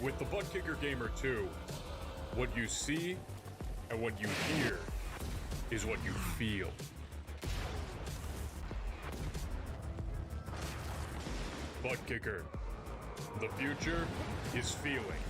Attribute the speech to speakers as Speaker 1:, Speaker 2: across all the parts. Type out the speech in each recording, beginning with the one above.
Speaker 1: With the Butt Kicker Gamer 2, what you see and what you hear is what you feel. Butt Kicker. The future is feeling.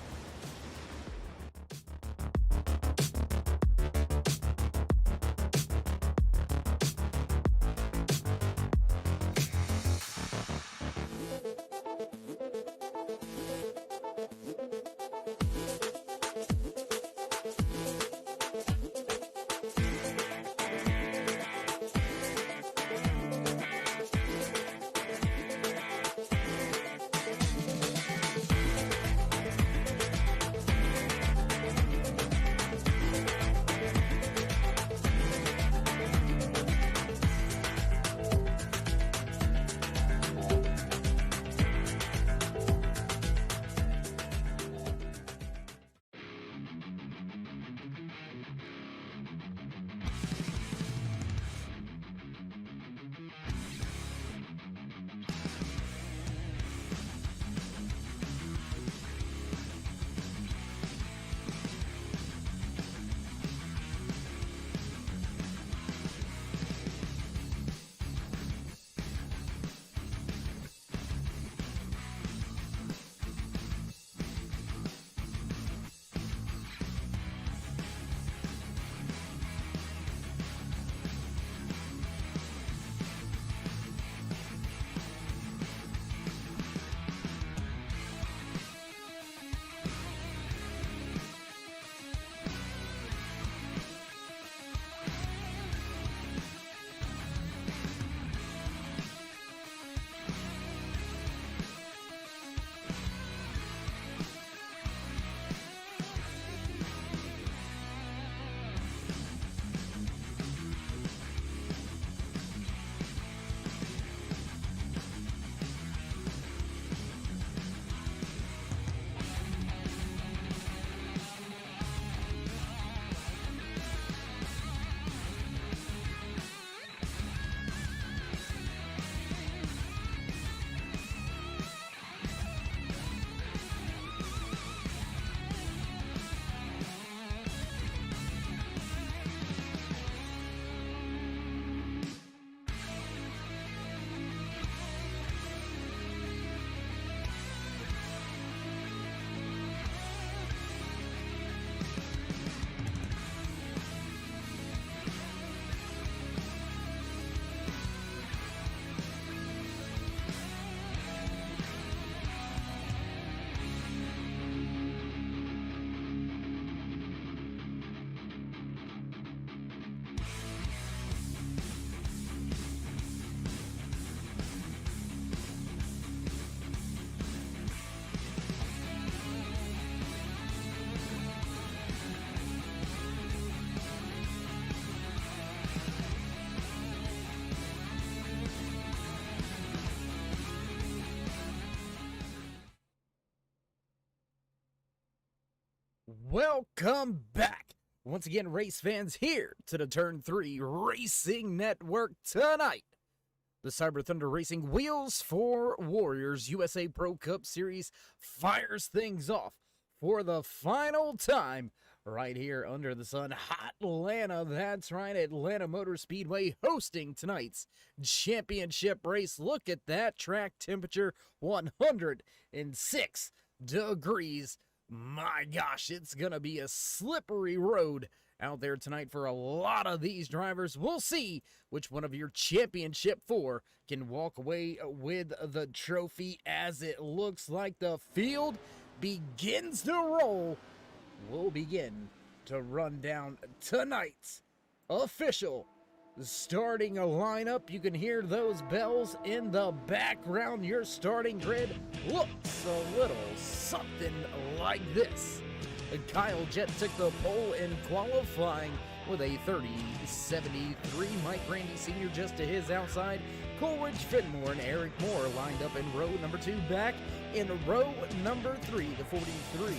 Speaker 2: Welcome back, once again, race fans, here to the Turn 3 Racing Network tonight. The Cyber Thunder Racing Wheels for Warriors USA Pro Cup Series fires things off for the final time right here under the sun. Hot Atlanta, that's right, Atlanta Motor Speedway hosting tonight's championship race. Look at that track temperature, 106 degrees. My gosh, it's going to be a slippery road out there tonight for a lot of these drivers. We'll see which one of your championship 4 can walk away with the trophy, as it looks like the field begins to roll. We'll begin to run down tonight's official starting a lineup. You can hear those bells in the background. Your starting grid looks a little something like this. Kyle Jett took the pole in qualifying with a 30.73. Mike Randy Sr. just to his outside. Coleridge Fenmore and Eric Moore lined up in row number 2. Back in row number 3, the 43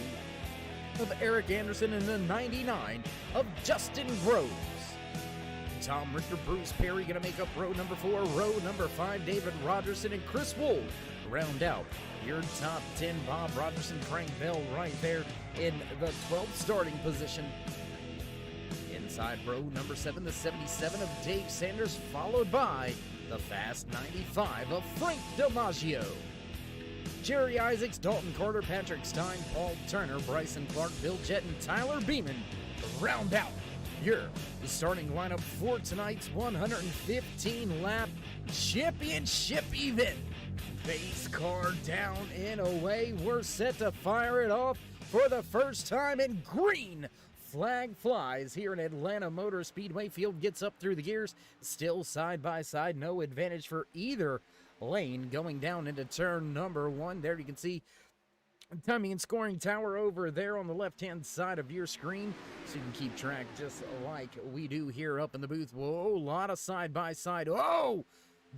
Speaker 2: of Eric Anderson and the 99 of Justin Groves. Tom Richter, Bruce Perry going to make up row number 4. Row number 5, David Rogerson and Chris Wold round out your top 10. Bob Rogerson, Frank Bell right there in the 12th starting position. Inside row number 7, the 77 of Dave Sanders, followed by the fast 95 of Frank DiMaggio. Jerry Isaacs, Dalton Carter, Patrick Stein, Paul Turner, Bryson Clark, Bill Jett, and Tyler Beeman round out your starting lineup for tonight's 115-lap championship event. Base car down and away. We're set to fire it off for the first time, and green flag flies here in Atlanta Motor Speedway. Field gets up through the gears, still side by side, no advantage for either lane going down into turn number 1. There you can see timing and scoring tower over there on the left-hand side of your screen, so you can keep track just like we do here up in the booth. Whoa, a lot of side-by-side. Oh,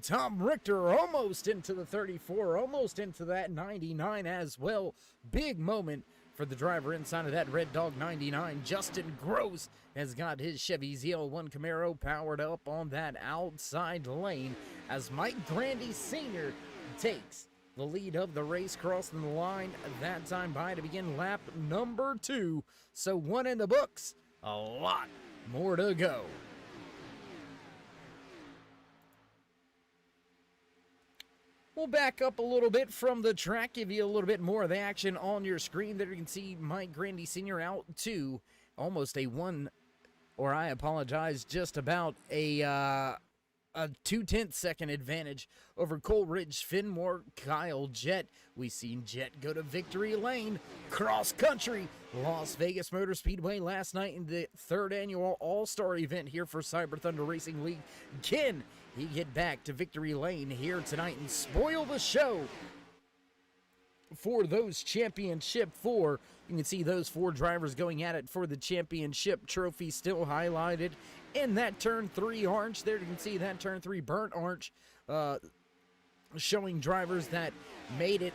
Speaker 2: Tom Richter almost into the 34, almost into that 99 as well. Big moment for the driver inside of that Red Dog 99. Justin Gross has got his Chevy ZL1 Camaro powered up on that outside lane as Mike Grandy Sr. takes the lead of the race, crossing the line that time by to begin lap number 2. So 1 in the books, a lot more to go. We'll back up a little bit from the track, give you a little bit more of the action on your screen. There you can see Mike Grandy Sr. out to almost a just about a 2/10 second advantage over Coleridge, Finmore, Kyle Jett. We seen Jett go to victory lane, cross country, Las Vegas Motor Speedway last night in the 3rd annual All-Star event here for Cyber Thunder Racing League. Can he get back to victory lane here tonight and spoil the show for those championship 4? You can see those 4 drivers going at it for the championship trophy, still highlighted in that turn 3 orange. There you can see that turn 3 burnt orange, showing drivers that made it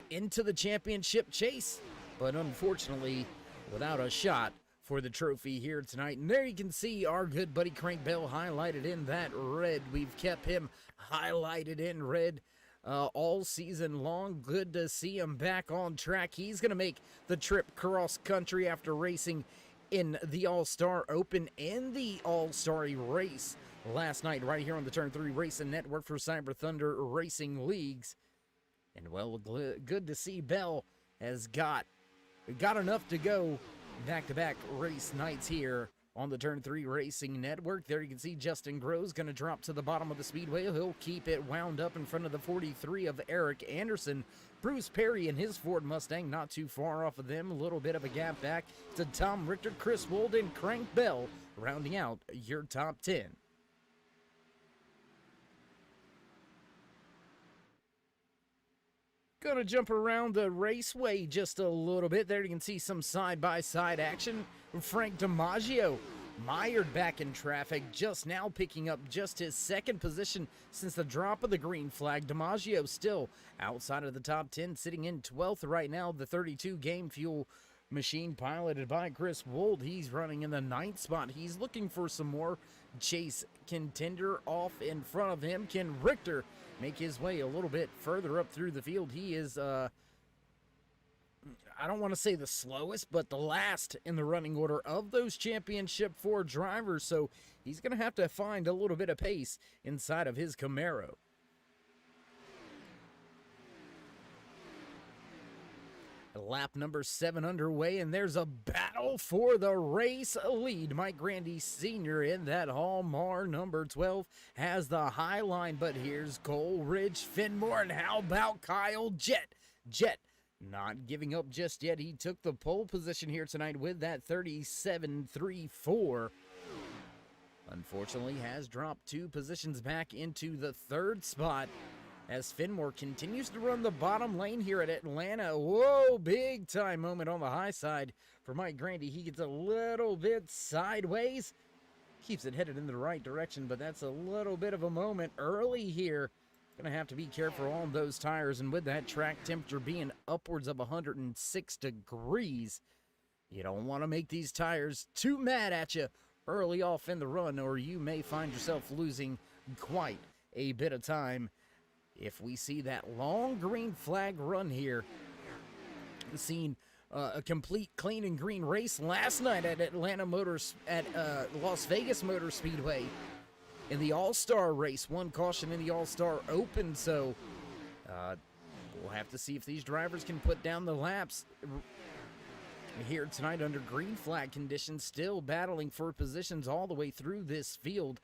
Speaker 2: into the championship chase, but unfortunately without a shot for the trophy here tonight. And there you can see our good buddy Crank Bell highlighted in that red. We've kept him highlighted in red all season long. Good to see him back on track. He's going to make the trip cross country after racing in the All-Star Open and the All-Star race last night right here on the Turn 3 Racing Network for Cyber Thunder Racing Leagues. And well, good to see Bell has got enough to go back-to-back race nights here on the Turn 3 Racing Network. There you can see Justin Groves going to drop to the bottom of the speedway. He'll keep it wound up in front of the 43 of Eric Anderson. Bruce Perry and his Ford Mustang not too far off of them. A little bit of a gap back to Tom Richter, Chris Wold, and Crank Bell, rounding out your top 10. Gonna jump around the raceway just a little bit. There you can see some side-by-side action. Frank DiMaggio mired back in traffic, just now picking up just his 2nd position since the drop of the green flag. DiMaggio still outside of the top 10, sitting in 12th right now. The 32 Game Fuel machine piloted by Chris Wold. He's running in the 9th spot. He's looking for some more chase contender off in front of him. Can Richter make his way a little bit further up through the field? He is, I don't want to say the slowest, but the last in the running order of those championship 4 drivers, so he's going to have to find a little bit of pace inside of his Camaro. Lap number 7 underway, and there's a battle for the race lead. Mike Grandy Sr. in that Hallmark number 12 has the high line, but here's Coleridge, Finmore, and how about Kyle Jett? Jett not giving up just yet. He took the pole position here tonight with that 37.34. Unfortunately, has dropped 2 positions back into the 3rd spot as Finmore continues to run the bottom lane here at Atlanta. Whoa, big time moment on the high side for Mike Grandy. He gets a little bit sideways, keeps it headed in the right direction, but that's a little bit of a moment early here. Gonna have to be careful on those tires, and with that track temperature being upwards of 106 degrees, you don't want to make these tires too mad at you early off in the run, or you may find yourself losing quite a bit of time if we see that long green flag run here. Seen a complete clean and green race last night at Las Vegas Motor Speedway in the All-Star race. One caution in the All-Star Open, so we'll have to see if these drivers can put down the laps here tonight under green flag conditions, still battling for positions all the way through this field.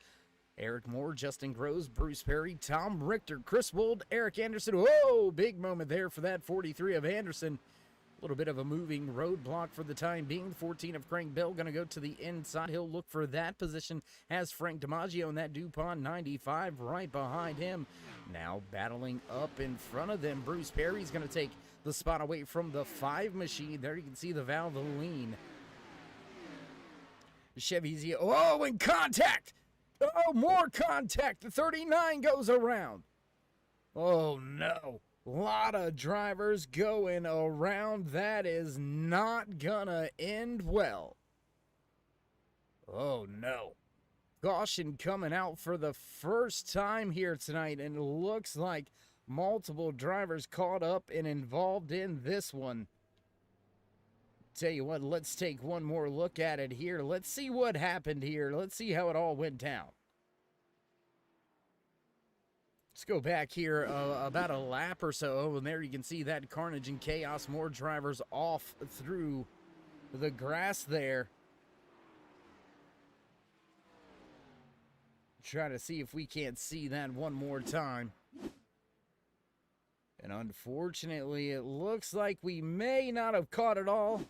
Speaker 2: Eric Moore, Justin Groves, Bruce Perry, Tom Richter, Chris Wold, Eric Anderson. Whoa, big moment there for that 43 of Anderson. A little bit of a moving roadblock for the time being. 14 of Crank Bell going to go to the inside. He'll look for that position as Frank DiMaggio and that DuPont 95 right behind him. Now battling up in front of them. Bruce Perry's going to take the spot away from the 5 machine. There you can see the Valvoline. Chevy's, oh, and contact! Oh, more contact. The 39 goes around. Oh, no. A lot of drivers going around. That is not gonna end well. Oh, no. Caution coming out for the first time here tonight, and it looks like multiple drivers caught up and involved in this one. Tell you what, let's take one more look at it here. Let's see what happened here. Let's see how it all went down. Let's go back here about a lap or so, and there you can see that carnage and chaos. More drivers off through the grass there. Try to see if we can't see that one more time. And unfortunately, it looks like we may not have caught it all.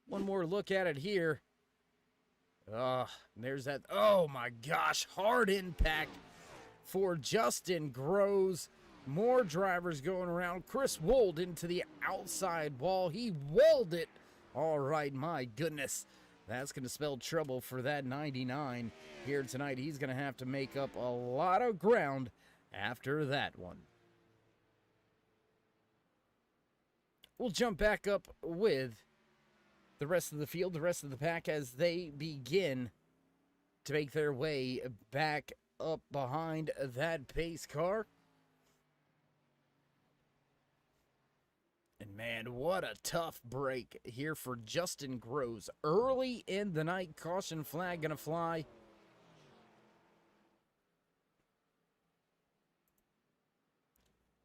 Speaker 2: One more look at it here. There's that. Oh my gosh, hard impact for Justin Groves. More drivers going around. Chris Wold into the outside wall. He walled it. All right, my goodness. That's going to spell trouble for that 99 here tonight. He's going to have to make up a lot of ground after that one. We'll jump back up with the rest of the field, the rest of the pack, as they begin to make their way back up behind that pace car. And man, what a tough break here for Justin Groves. Early in the night, caution flag gonna fly.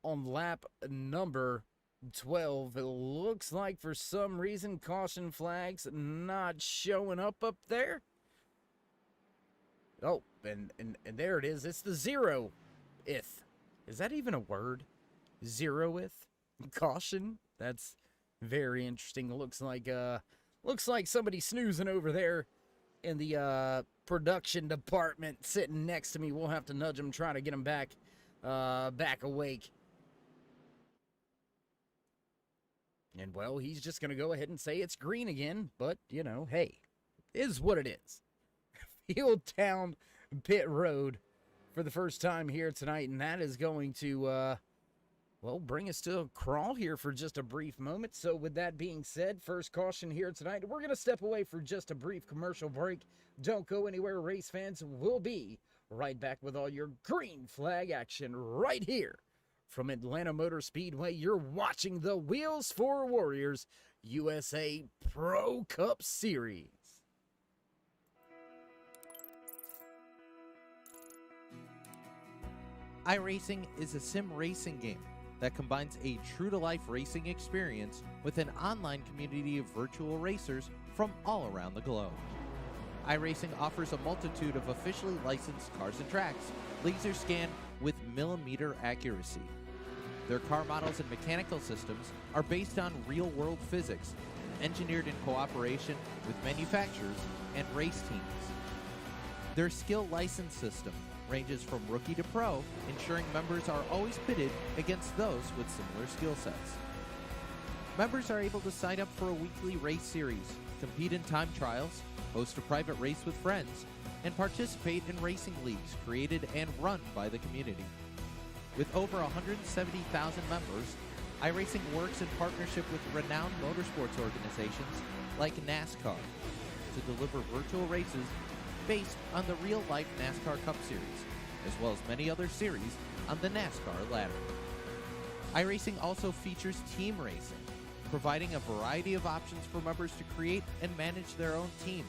Speaker 2: On lap number 12, it looks like for some reason caution flags not showing up there. Oh, and there it is. It's the 0th. Is that even a word? 0th caution. That's very interesting. It looks like somebody snoozing over there in the production department sitting next to me. We'll have to nudge him, try to get him back awake. And, well, he's just going to go ahead and say it's green again. But, you know, hey, it is what it is. Field Town Pit Road for the first time here tonight. And that is going to, well, bring us to a crawl here for just a brief moment. So, with that being said, first caution here tonight. We're going to step away for just a brief commercial break. Don't go anywhere, race fans. We'll be right back with all your green flag action right here. From Atlanta Motor Speedway, you're watching the Wheels for Warriors USA Pro Cup Series.
Speaker 3: iRacing is a sim racing game that combines a true-to-life racing experience with an online community of virtual racers from all around the globe. iRacing offers a multitude of officially licensed cars and tracks, laser scanned with millimeter accuracy. Their car models and mechanical systems are based on real-world physics, engineered in cooperation with manufacturers and race teams. Their skill license system ranges from rookie to pro, ensuring members are always pitted against those with similar skill sets. Members are able to sign up for a weekly race series, compete in time trials, host a private race with friends, and participate in racing leagues created and run by the community. With over 170,000 members, iRacing works in partnership with renowned motorsports organizations like NASCAR to deliver virtual races based on the real-life NASCAR Cup Series, as well as many other series on the NASCAR ladder. iRacing also features team racing, providing a variety of options for members to create and manage their own teams.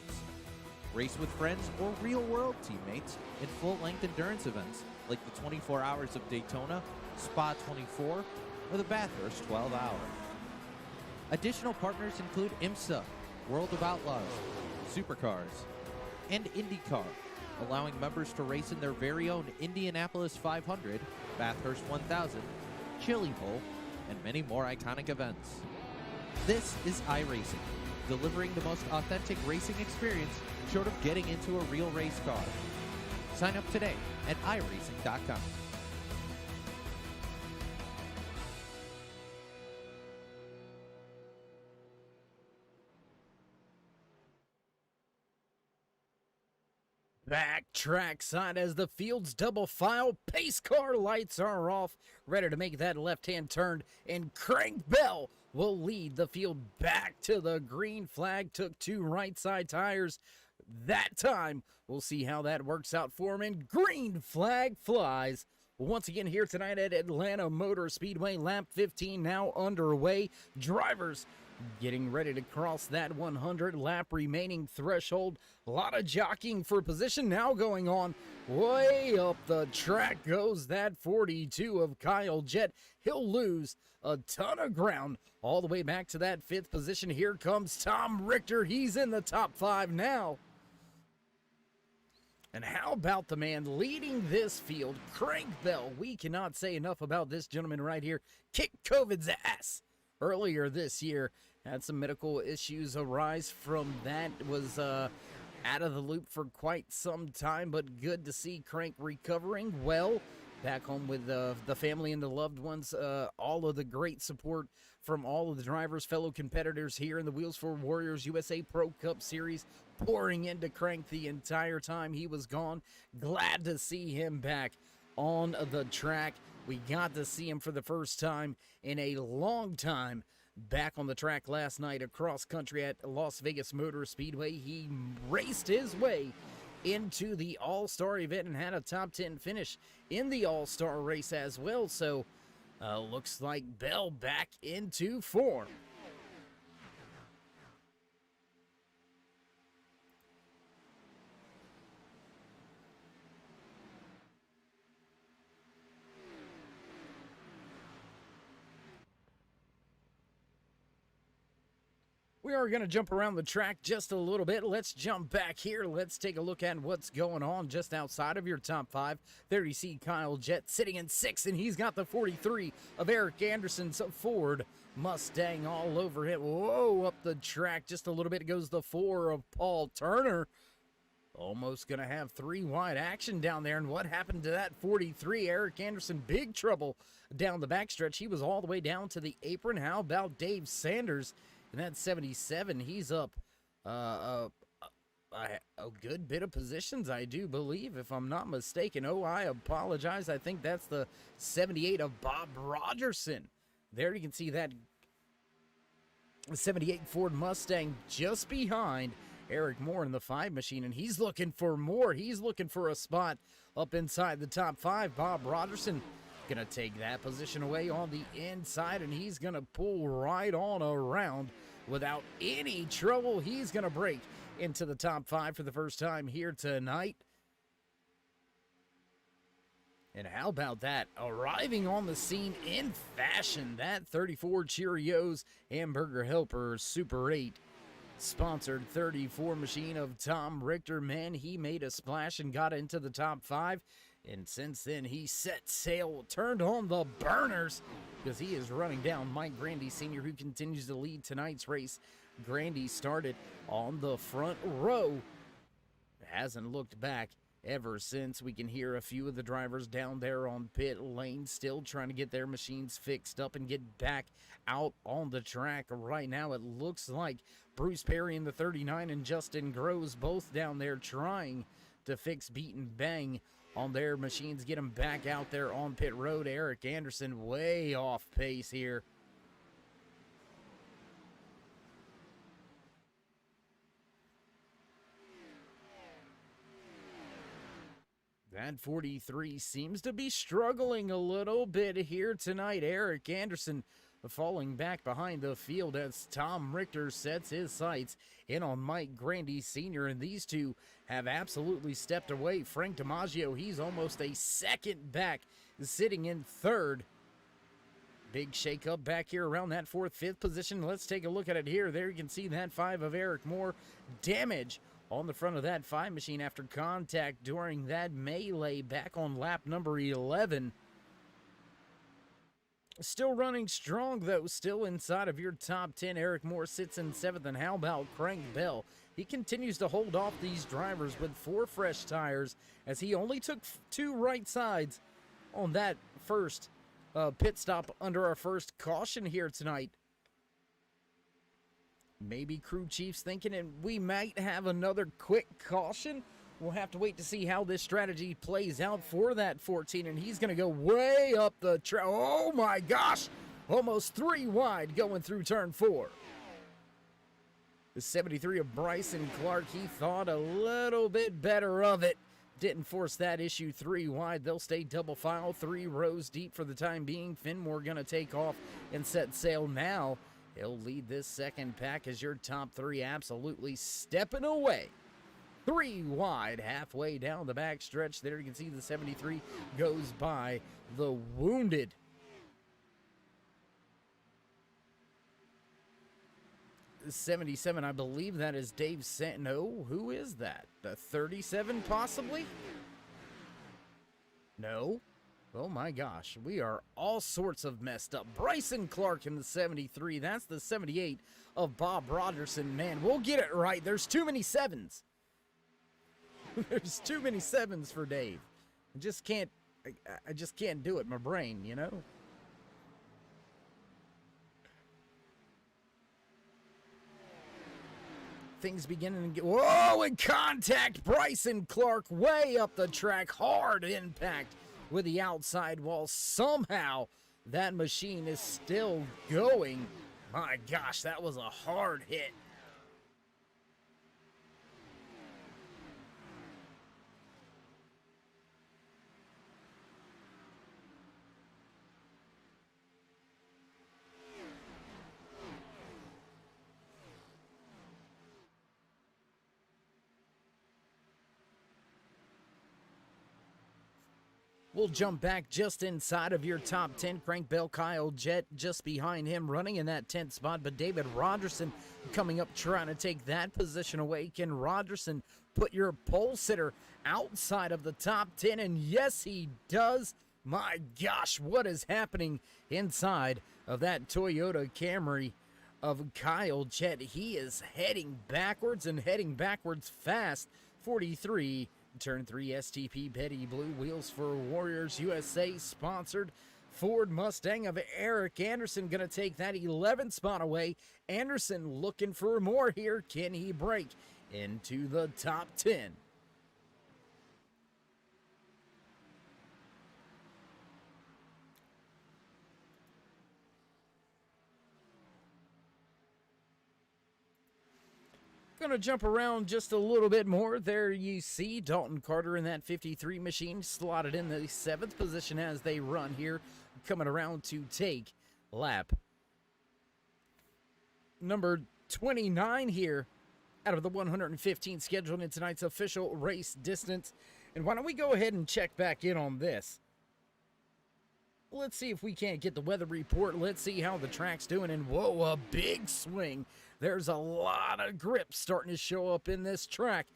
Speaker 3: Race with friends or real-world teammates in full-length endurance events like the 24 Hours of Daytona, Spa 24, or the Bathurst 12 Hour. Additional partners include IMSA, World of Outlaws, Supercars, and IndyCar, allowing members to race in their very own Indianapolis 500, Bathurst 1000, Chili Bowl, and many more iconic events. This is iRacing, delivering the most authentic racing experience short of getting into a real race car. Sign up today at iRacing.com.
Speaker 2: Back trackside as the field's double file, pace car lights are off, ready to make that left-hand turn, and Crank Bell will lead the field back to the green flag. Took 2 right side tires that time. We'll see how that works out for him, and green flag flies. Once again here tonight at Atlanta Motor Speedway, lap 15 now underway. Drivers getting ready to cross that 100 lap remaining threshold. A lot of jockeying for position now going on. Way up the track goes that 42 of Kyle Jett. He'll lose a ton of ground all the way back to that 5th position. Here comes Tom Richter. He's in the top 5 now. And how about the man leading this field, Crank Bell? We cannot say enough about this gentleman right here. Kicked COVID's ass earlier this year. Had some medical issues arise from that. Was out of the loop for quite some time, but good to see Crank recovering well. Back home with the family and the loved ones. All of the great support from all of the drivers, fellow competitors here in the Wheels for Warriors USA Pro Cup Series, pouring into Crank the entire time he was gone. Glad to see him back on the track. We got to see him for the first time in a long time back on the track last night across country at Las Vegas Motor Speedway. He raced his way into the All-Star event and had a top 10 finish in the All-Star race as well. So looks like Bell back into form. We are going to jump around the track just a little bit. Let's jump back here. Let's take a look at what's going on just outside of your top 5. There you see Kyle Jett sitting in 6th, and he's got the 43 of Eric Anderson's Ford Mustang all over him. Whoa, up the track just a little bit goes the 4 of Paul Turner. Almost going to have 3 wide action down there. And what happened to that 43? Eric Anderson, big trouble down the backstretch. He was all the way down to the apron. How about Dave Sanders? And that 77, he's up a good bit of positions, I do believe, if I'm not mistaken. Oh, I apologize. I think that's the 78 of Bob Rogerson. There you can see that 78 Ford Mustang just behind Eric Moore in the 5 machine, and he's looking for more. He's looking for a spot up inside the top 5. Bob Rogerson gonna take that position away on the inside, and he's gonna pull right on around without any trouble. He's gonna break into the top 5 for the first time here tonight. And how about that? Arriving on the scene in fashion, that 34 Cheerios Hamburger Helper Super 8 sponsored 34 machine of Tom Richter. Man, he made a splash and got into the top 5. And since then, he set sail, turned on the burners, because he is running down Mike Grandy Sr., who continues to lead tonight's race. Grandy started on the front row. Hasn't looked back ever since. We can hear a few of the drivers down there on pit lane still trying to get their machines fixed up and get back out on the track. Right now, it looks like Bruce Perry in the 39 and Justin Groves both down there trying to fix beat and bang on their machines, get them back out there on pit road. Eric Anderson way off pace here. That 43 seems to be struggling a little bit here tonight. Eric Anderson falling back behind the field as Tom Richter sets his sights in on Mike Grandy Sr. And these two have absolutely stepped away. Frank DiMaggio, he's almost a second back, sitting in third. Big shake-up back here around that fourth, fifth position. Let's take a look at it here. There you can see that 5 of Eric Moore. Damage on the front of that 5 machine after contact during that melee back on lap number 11. Still running strong, though. Still inside of your top 10. Eric Moore sits in 7th. And how about Crank Bell? He continues to hold off these drivers with 4 fresh tires as he only took 2 right sides on that first pit stop under our first caution here tonight. Maybe crew chief's thinking and we might have another quick caution. We'll have to wait to see how this strategy plays out for that 14, and he's going to go way up the track. Oh my gosh, almost 3 wide going through turn 4. The 73 of Bryson Clark, he thought a little bit better of it. Didn't force that issue 3 wide. They'll stay double file, 3 rows deep for the time being. Finmore going to take off and set sail now. He'll lead this second pack as your top 3 absolutely stepping away. 3 wide, halfway down the back stretch. There you can see the 73 goes by the wounded. The 77, I believe that is Dave No, who is that? The 37 possibly? No. Oh my gosh, we are all sorts of messed up. Bryson Clark in the 73. That's the 78 of Bob Rogerson. Man, we'll get it right. There's too many 7s. There's too many 7s for Dave. I just can't do it. My brain, you know. Things beginning to get, whoa, in contact. Bryson Clark way up the track. Hard impact with the outside wall. Somehow that machine is still going. My gosh, that was a hard hit. We'll jump back just inside of your top 10. Crank Bell, Kyle Jett just behind him, running in that 10th spot. But David Rogerson coming up trying to take that position away. Can Rogerson put your pole sitter outside of the top 10? And yes, he does. My gosh, what is happening inside of that Toyota Camry of Kyle Jett? He is heading backwards and heading backwards fast. 43. Turn 3 STP Petty Blue Wheels for Warriors USA sponsored Ford Mustang of Eric Anderson going to take that 11th spot away. Anderson looking for more here. Can he break into the top 10? Going to jump around just a little bit more. There you see Dalton Carter in that 53 machine slotted in the 7th position as they run here, coming around to take lap number 29 here out of the 115 scheduled in tonight's official race distance. And why don't we go ahead and check back in on this? Let's see if we can't get the weather report. Let's see how the track's doing. And whoa, a big swing. There's a lot of grip starting to show up in this track.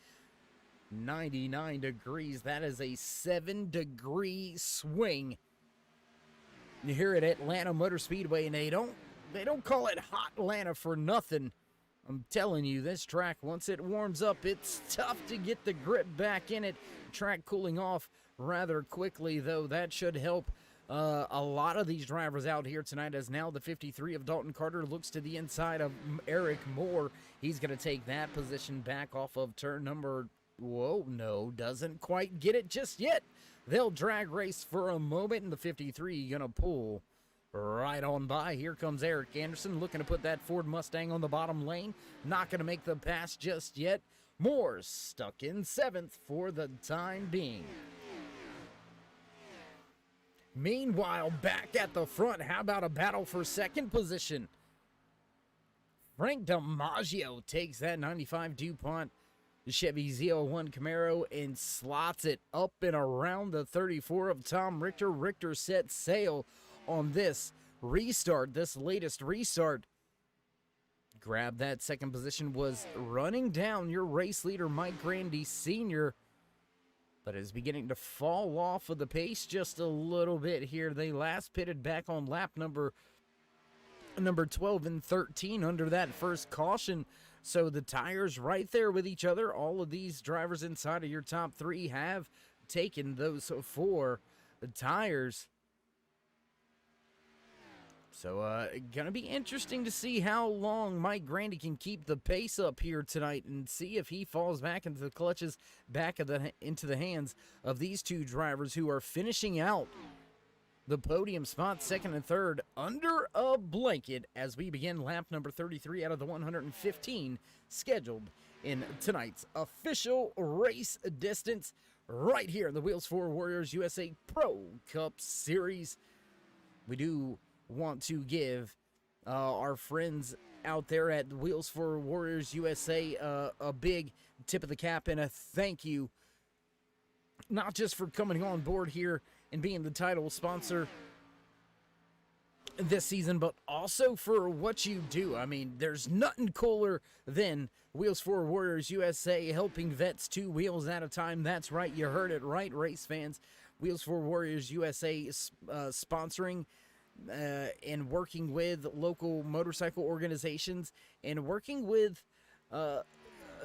Speaker 2: 99 degrees. That is a 7-degree swing. Here at Atlanta Motor Speedway, and they don't call it Hot Atlanta for nothing. I'm telling you, this track, once it warms up, it's tough to get the grip back in it. Track cooling off rather quickly, though. That should help a lot of these drivers out here tonight, as now the 53 of Dalton Carter looks to the inside of Eric Moore. He's going to take that position back off of turn number, whoa, no, doesn't quite get it just yet. They'll drag race for a moment, and the 53 going to pull right on by. Here comes Eric Anderson looking to put that Ford Mustang on the bottom lane. Not going to make the pass just yet. Moore stuck in 7th for the time being. Meanwhile, back at the front, how about a battle for second position? Frank DiMaggio takes that 95 DuPont Chevy Z01 Camaro and slots it up and around the 34 of Tom Richter. Richter set sail on this restart, this latest restart. Grab that second position, was running down your race leader, Mike Grandy Sr., but is beginning to fall off of the pace just a little bit here. They last pitted back on lap number 12 and 13 under that first caution. So the tires right there with each other. All of these drivers inside of your top three have taken those 4 tires. So gonna be interesting to see how long Mike Grandy can keep the pace up here tonight and see if he falls back into the clutches, into the hands of these two drivers who are finishing out the podium spots, second and third, under a blanket as we begin lap number 33 out of the 115 scheduled in tonight's official race distance right here in the Wheels for Warriors USA Pro Cup Series. We do want to give our friends out there at Wheels for Warriors USA a big tip of the cap and a thank you, not just for coming on board here and being the title sponsor this season, but also for what you do. I mean, there's nothing cooler than Wheels for Warriors USA helping vets 2 wheels at a time. That's right, you heard it right, race fans. Wheels for Warriors USA sponsoring and working with local motorcycle organizations and working with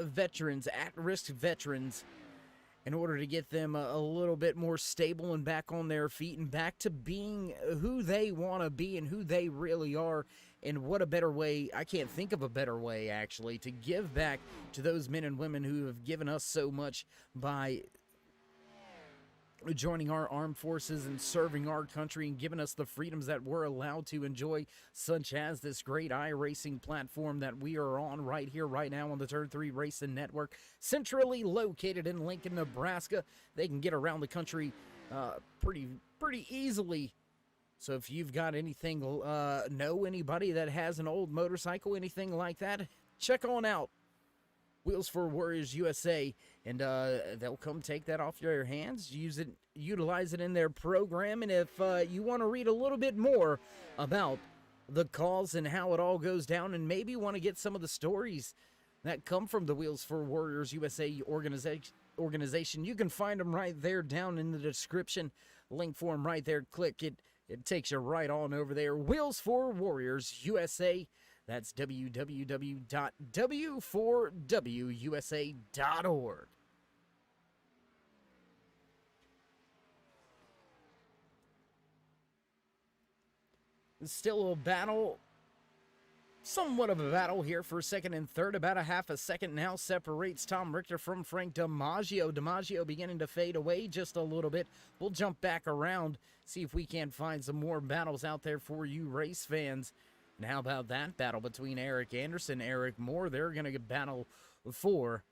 Speaker 2: veterans, at-risk veterans, in order to get them a little bit more stable and back on their feet and back to being who they want to be and who they really are. And what a better way, I can't think of a better way, actually, to give back to those men and women who have given us so much by joining our armed forces and serving our country and giving us the freedoms that we're allowed to enjoy, such as this great iRacing platform that we are on right here, right now on the Turn 3 Racing Network, centrally located in Lincoln, Nebraska. They can get around the country pretty easily. So if you've got anything, know anybody that has an old motorcycle, anything like that, check on out Wheels for Warriors USA, and they'll come take that off your hands, utilize it in their program. And if you want to read a little bit more about the cause and how it all goes down, and maybe want to get some of the stories that come from the Wheels for Warriors USA organization, you can find them right there down in the description. Link for them right there. Click it. It takes you right on over there. Wheels for Warriors USA. That's www.w4wusa.org. Still a battle, somewhat of a battle here for second and third. About a half a second now separates Tom Richter from Frank DiMaggio. DiMaggio beginning to fade away just a little bit. We'll jump back around, see if we can find some more battles out there for you race fans. And how about that battle between Eric Anderson and Eric Moore? They're going to battle for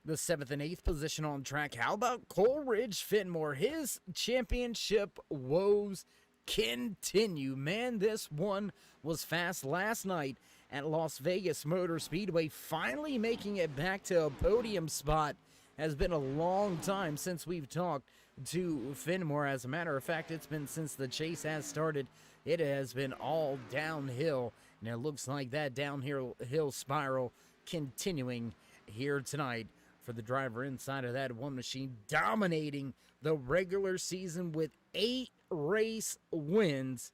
Speaker 2: the 7th and 8th position on track. How about Coleridge Fenmore? His championship woes continue. Man, this one was fast last night at Las Vegas Motor Speedway. Finally making it back to a podium spot. Has been a long time since we've talked to Fenmore. As a matter of fact, it's been since the chase has started. It has been all downhill, and it looks like that downhill spiral continuing here tonight for the driver inside of that one machine, dominating the regular season with 8 race wins.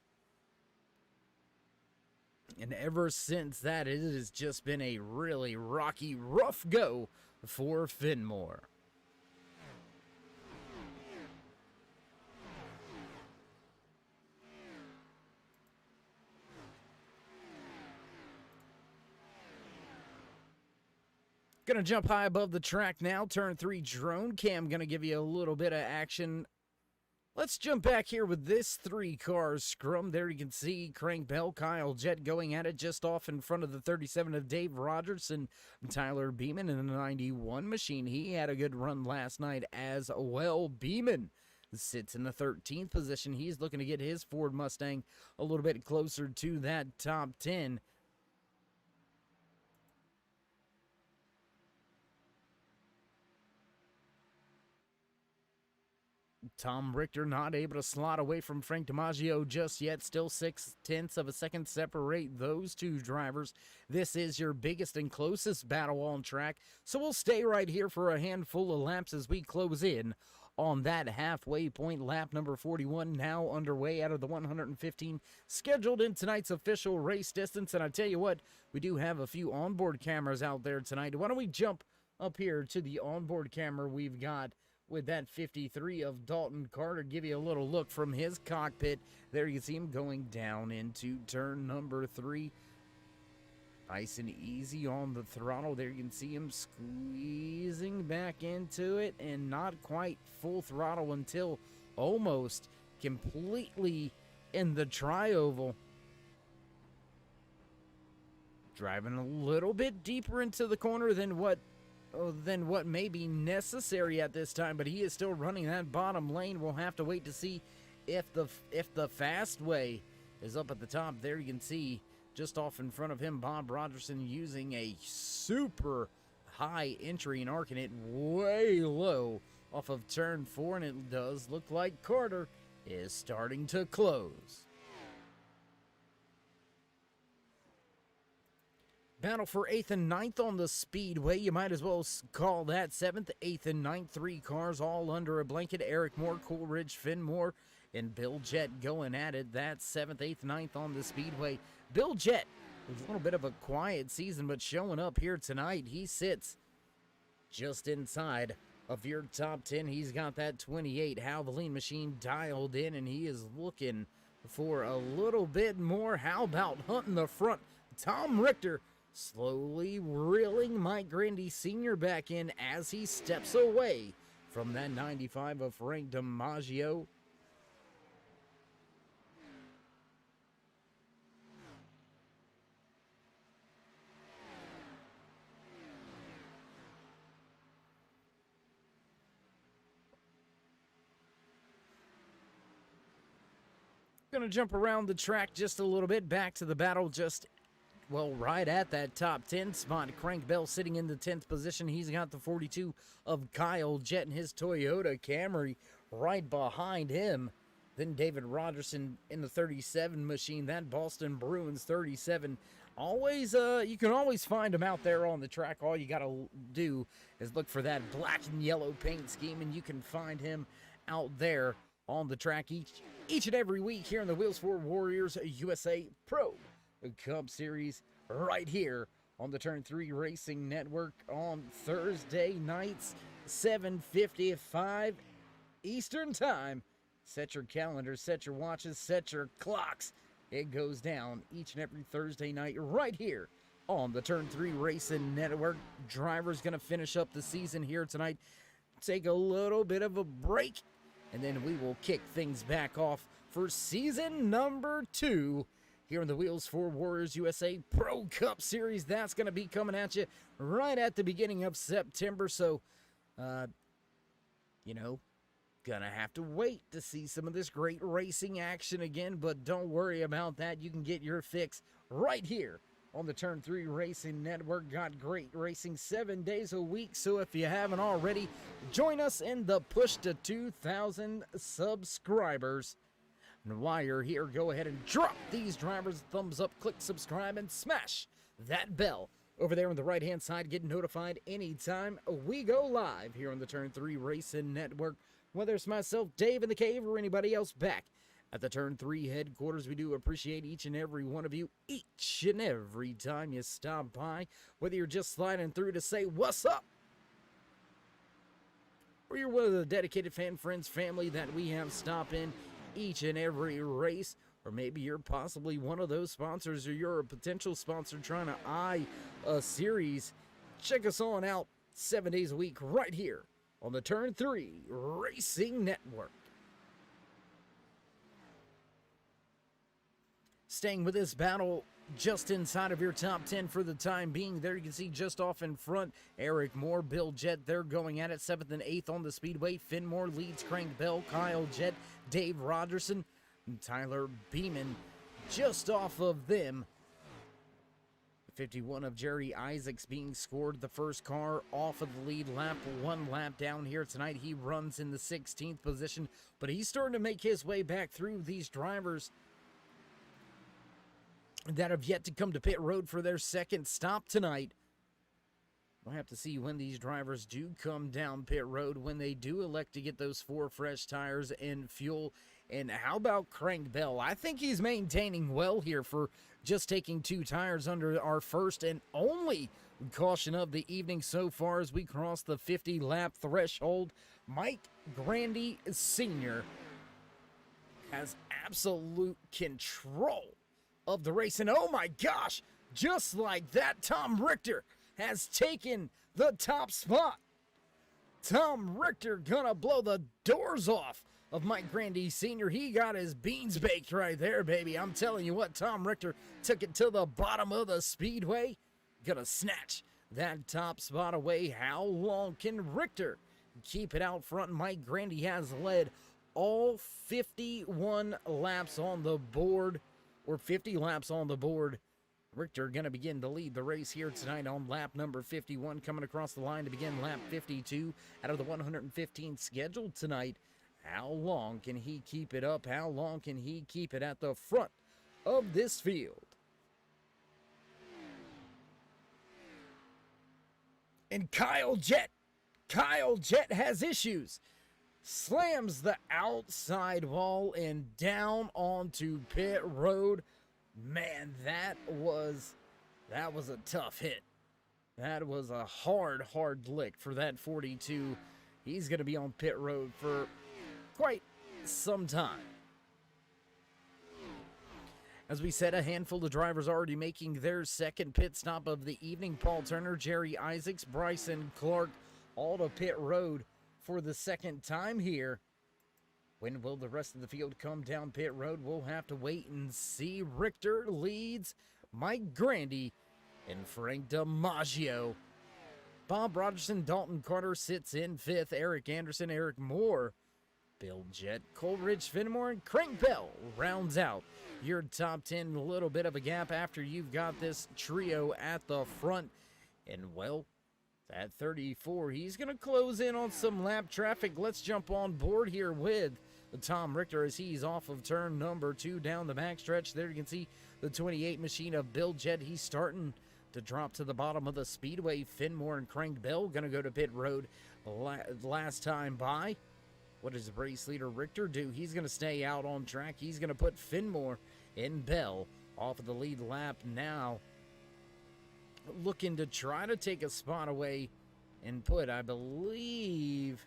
Speaker 2: And ever since that, it has just been a really rocky, rough go for Fenmore. Gonna jump high above the track now. Turn 3 drone cam gonna give you a little bit of action. Let's jump back here with this 3-car scrum. There you can see Crank Bell, Kyle Jett going at it just off in front of the 37 of Dave Rogerson. Tyler Beeman in the 91 machine. He had a good run last night as well. Beeman sits in the 13th position. He's looking to get his Ford Mustang a little bit closer to that top 10. Tom Richter not able to slot away from Frank DiMaggio just yet. Still 0.6 of a second separate those two drivers. This is your biggest and closest battle on track. So we'll stay right here for a handful of laps as we close in on that halfway point. Lap number 41 now underway out of the 115 scheduled in tonight's official race distance. And I tell you what, we do have a few onboard cameras out there tonight. Why don't we jump up here to the onboard camera we've got with that 53 of Dalton Carter, give you a little look from his cockpit. There you see him going down into turn number 3. Nice and easy on the throttle. There you can see him squeezing back into it, and not quite full throttle until almost completely in the tri-oval. Driving a little bit deeper into the corner than what may be necessary at this time, but he is still running that bottom lane. We'll have to wait to see if the fast way is up at the top. There you can see just off in front of him, Bob Rogerson using a super high entry and arcing it way low off of turn 4, and it does look like Carter is starting to close. Battle for 8th and 9th on the speedway. You might as well call that 7th, 8th, and 9th. 3 cars all under a blanket. Eric Moore, Coolridge, Finn Moore, and Bill Jett going at it. That's 7th, 8th, 9th on the speedway. Bill Jett with a little bit of a quiet season, but showing up here tonight. He sits just inside of your top 10. He's got that 28 Havoline machine dialed in, and he is looking for a little bit more. How about hunting the front? Tom Richter slowly reeling Mike Grandy Sr. back in as he steps away from that 95 of Frank DiMaggio. Going to jump around the track just a little bit, back to the battle right at that top 10 spot. Crank Bell sitting in the 10th position. He's got the 42 of Kyle Jett and his Toyota Camry right behind him. Then David Rogerson in the 37 machine. That Boston Bruins 37. Always, you can always find him out there on the track. All you got to do is look for that black and yellow paint scheme, and you can find him out there on the track each and every week here in the Wheels for Warriors USA Pro Cup Series right here on the Turn 3 Racing Network on Thursday nights, 7:55 Eastern Time. Set your calendars, set your watches, set your clocks. It goes down each and every Thursday night right here on the Turn 3 Racing Network. Driver's going to finish up the season here tonight, take a little bit of a break, and then we will kick things back off for season number 2 here in the Wheels for Warriors USA Pro Cup Series. That's going to be coming at you right at the beginning of September. So, gonna have to wait to see some of this great racing action again. But don't worry about that. You can get your fix right here on the Turn 3 Racing Network. Got great racing 7 days a week. So if you haven't already, join us in the push to 2,000 subscribers. And while you're here, go ahead and drop these drivers a thumbs up, click subscribe, and smash that bell over there on the right-hand side. Get notified anytime we go live here on the Turn 3 Racing Network. Whether it's myself, Dave in the Cave, or anybody else back at the Turn 3 headquarters, we do appreciate each and every one of you each and every time you stop by. Whether you're just sliding through to say what's up, or you're one of the dedicated fan friends, family that we have stop in each and every race, or maybe you're possibly one of those sponsors, or you're a potential sponsor trying to eye a series. Check us on out 7 days a week right here on the Turn 3 Racing Network. Staying with this battle just inside of your top 10 for the time being. There you can see just off in front, Eric Moore, Bill Jett, they're going at it 7th and 8th on the speedway. Finmore leads Crank Bell, Kyle Jett, Dave Rogerson, and Tyler Beeman just off of them. 51 of Jerry Isaacs being scored. The first car off of the lead lap, 1 lap down here tonight. He runs in the 16th position, but he's starting to make his way back through these drivers that have yet to come to pit road for their second stop tonight. We'll have to see when these drivers do come down pit road, when they do elect to get those 4 fresh tires and fuel. And how about Crank Bell? I think he's maintaining well here for just taking 2 tires under our first and only caution of the evening so far as we cross the 50-lap threshold. Mike Grandy Sr. has absolute control of the race. And oh my gosh, just like that, Tom Richter has taken the top spot. Tom Richter gonna blow the doors off of Mike Grandy Sr. He got his beans baked right there, baby. I'm telling you what, Tom Richter took it to the bottom of the speedway. Gonna snatch that top spot away. How long can Richter keep it out front? Mike Grandy has led all 51 laps on the board, or 50 laps on the board. Richter going to begin to lead the race here tonight on lap number 51, coming across the line to begin lap 52 out of the 115 scheduled tonight. How long can he keep it up? How long can he keep it at the front of this field? And Kyle Jett has issues. Slams the outside wall and down onto pit road. Man, that was a tough hit. That was a hard lick for that 42. He's going to be on pit road for quite some time. As we said, a handful of drivers already making their second pit stop of the evening. Paul Turner, Jerry Isaacs, Bryson Clark, all to pit road for the second time here. When will the rest of the field come down pit road? We'll have to wait and see. Richter leads, Mike Grandy and Frank DiMaggio. Bob Rogerson, Dalton Carter sits in 5th. Eric Anderson, Eric Moore, Bill Jett, Coleridge, Finmore, and Crank Bell rounds out your top 10. A little bit of a gap after you've got this trio at the front. And, well, at 34, he's going to close in on some lap traffic. Let's jump on board here with Tom Richter as he's off of turn number 2 down the backstretch. There you can see the 28 machine of Bill Jett. He's starting to drop to the bottom of the speedway. Finmore and Crank Bell going to go to pit road last time by. What does the race leader Richter do? He's going to stay out on track. He's going to put Finmore and Bell off of the lead lap now, looking to try to take a spot away and put, I believe,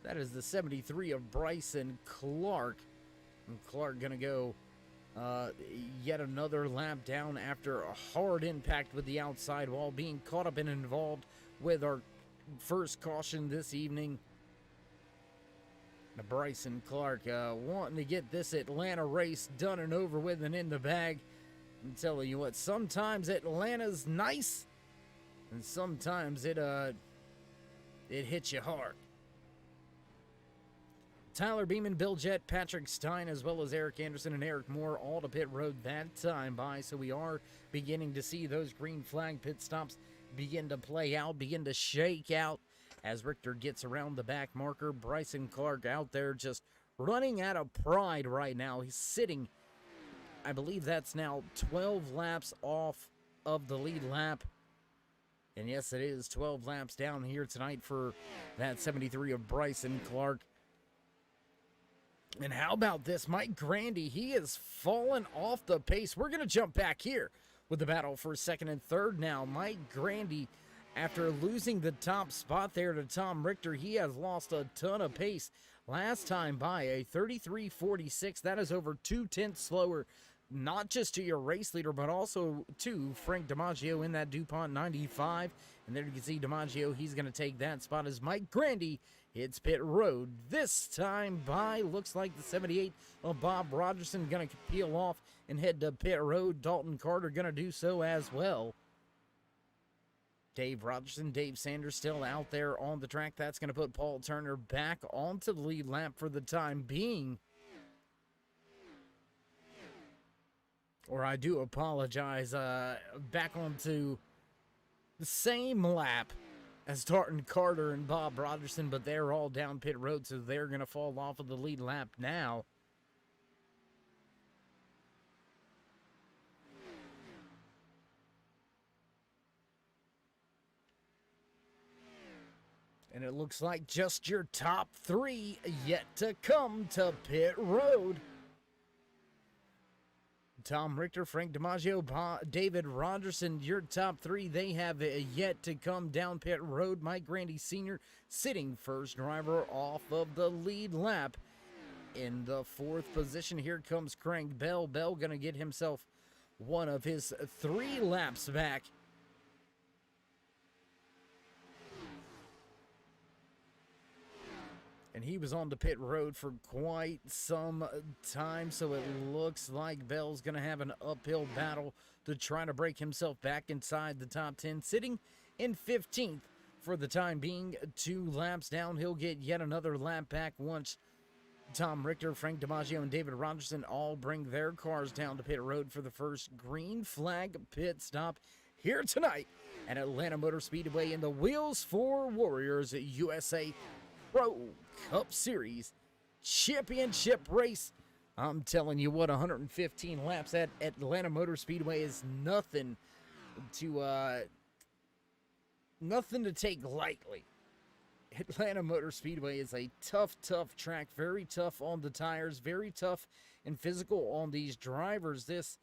Speaker 2: that is the 73 of Bryson Clark. And Clark going to go yet another lap down after a hard impact with the outside wall, being caught up and involved with our first caution this evening. Now Bryson Clark wanting to get this Atlanta race done and over with and in the bag. I'm telling you what, sometimes Atlanta's nice, and sometimes it hits you hard. Tyler Beeman, Bill Jett, Patrick Stein, as well as Eric Anderson and Eric Moore, all to pit road that time by. So we are beginning to see those green flag pit stops begin to play out, begin to shake out as Richter gets around the back marker. Bryson Clark out there just running out of pride right now. He's sitting, I believe that's now 12 laps off of the lead lap. And yes, it is 12 laps down here tonight for that 73 of Bryson Clark. And how about this? Mike Grandy, he has fallen off the pace. We're going to jump back here with the battle for second and third now. Mike Grandy, after losing the top spot there to Tom Richter, he has lost a ton of pace. Last time by a 33.46. That is over 2/10 slower not just to your race leader, but also to Frank DiMaggio in that DuPont 95. And there you can see DiMaggio, he's going to take that spot as Mike Grandy hits pit road. This time by, looks like the 78 of Bob Rogerson going to peel off and head to pit road. Dalton Carter going to do so as well. Dave Rogerson, Dave Sanders still out there on the track. That's going to put Paul Turner back onto the lead lap for the time being. Or I do apologize, back onto the same lap as Dalton Carter and Bob Rogerson, but they're all down pit road, so they're going to fall off of the lead lap now. And it looks like just your top three yet to come to pit road. Tom Richter, Frank DiMaggio, David Rogerson, your top three, they have yet to come down pit road. Mike Grandy Sr. sitting first driver off of the lead lap. In the fourth position, here comes Craig Bell. Bell going to get himself one of his 3 laps back. And he was on the pit road for quite some time, so it looks like Bell's going to have an uphill battle to try to break himself back inside the top 10, sitting in 15th for the time being. 2 laps down, he'll get yet another lap back once Tom Richter, Frank DiMaggio, and David Rogerson all bring their cars down to pit road for the first green flag pit stop here tonight at Atlanta Motor Speedway in the Wheels for Warriors USA Pro Cup Series Championship race. I'm telling you what, 115 laps at Atlanta Motor Speedway is nothing to take lightly. Atlanta Motor Speedway is a tough track, very tough on the tires, very tough and physical on these drivers. This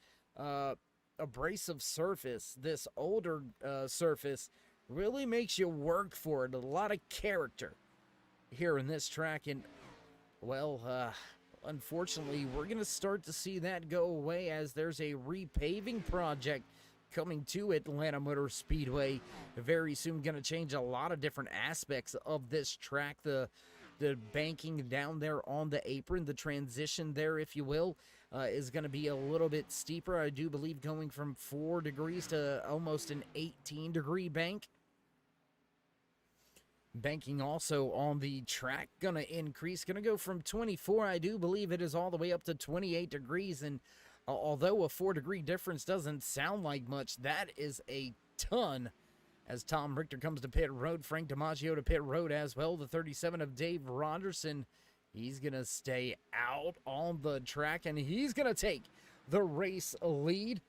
Speaker 2: abrasive surface, this older surface, really makes you work for it. A lot of character here in this track, and well, unfortunately, we're going to start to see that go away as there's a repaving project coming to Atlanta Motor Speedway very soon. Going to change a lot of different aspects of this track. The banking down there on the apron, the transition there, if you will, is going to be a little bit steeper. I do believe going from 4 degrees to almost an 18-degree bank. Banking also on the track going to increase, going to go from 24, I do believe it is all the way up to 28 degrees, and although a 4-degree difference doesn't sound like much, that is a ton. As Tom Richter comes to pit road, Frank DiMaggio to pit road as well. The 37 of Dave Rogerson, he's going to stay out on the track, and he's going to take the race lead.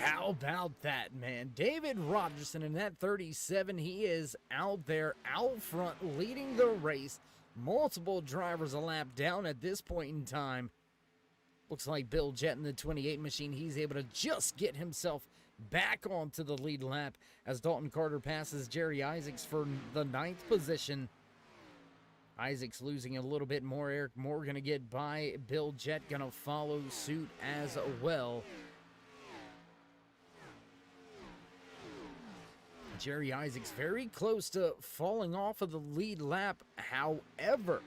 Speaker 2: How about that, man? David Rogerson in that 37, he is out there, out front, leading the race. Multiple drivers a lap down at this point in time. Looks like Bill Jett in the 28 machine, he's able to just get himself back onto the lead lap as Dalton Carter passes Jerry Isaacs for the 9th position. Isaacs losing a little bit more. Eric Moore going to get by. Bill Jett going to follow suit as well. Jerry Isaacs very close to falling off of the lead lap. However,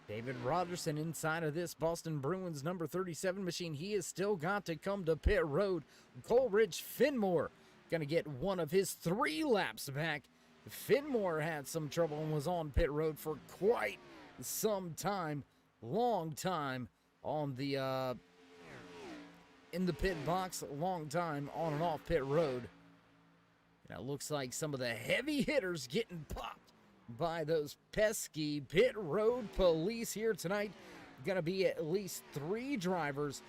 Speaker 2: David Rogerson inside of this Boston Bruins number 37 machine, he has still got to come to pit road. Coleridge Finmore going to get one of his 3 laps back. Finmore had some trouble and was on pit road for quite some time, long time on the in the pit box, long time on and off pit road. Now it looks like some of the heavy hitters getting popped by those pesky pit road police here tonight. Going to be at least 3 drivers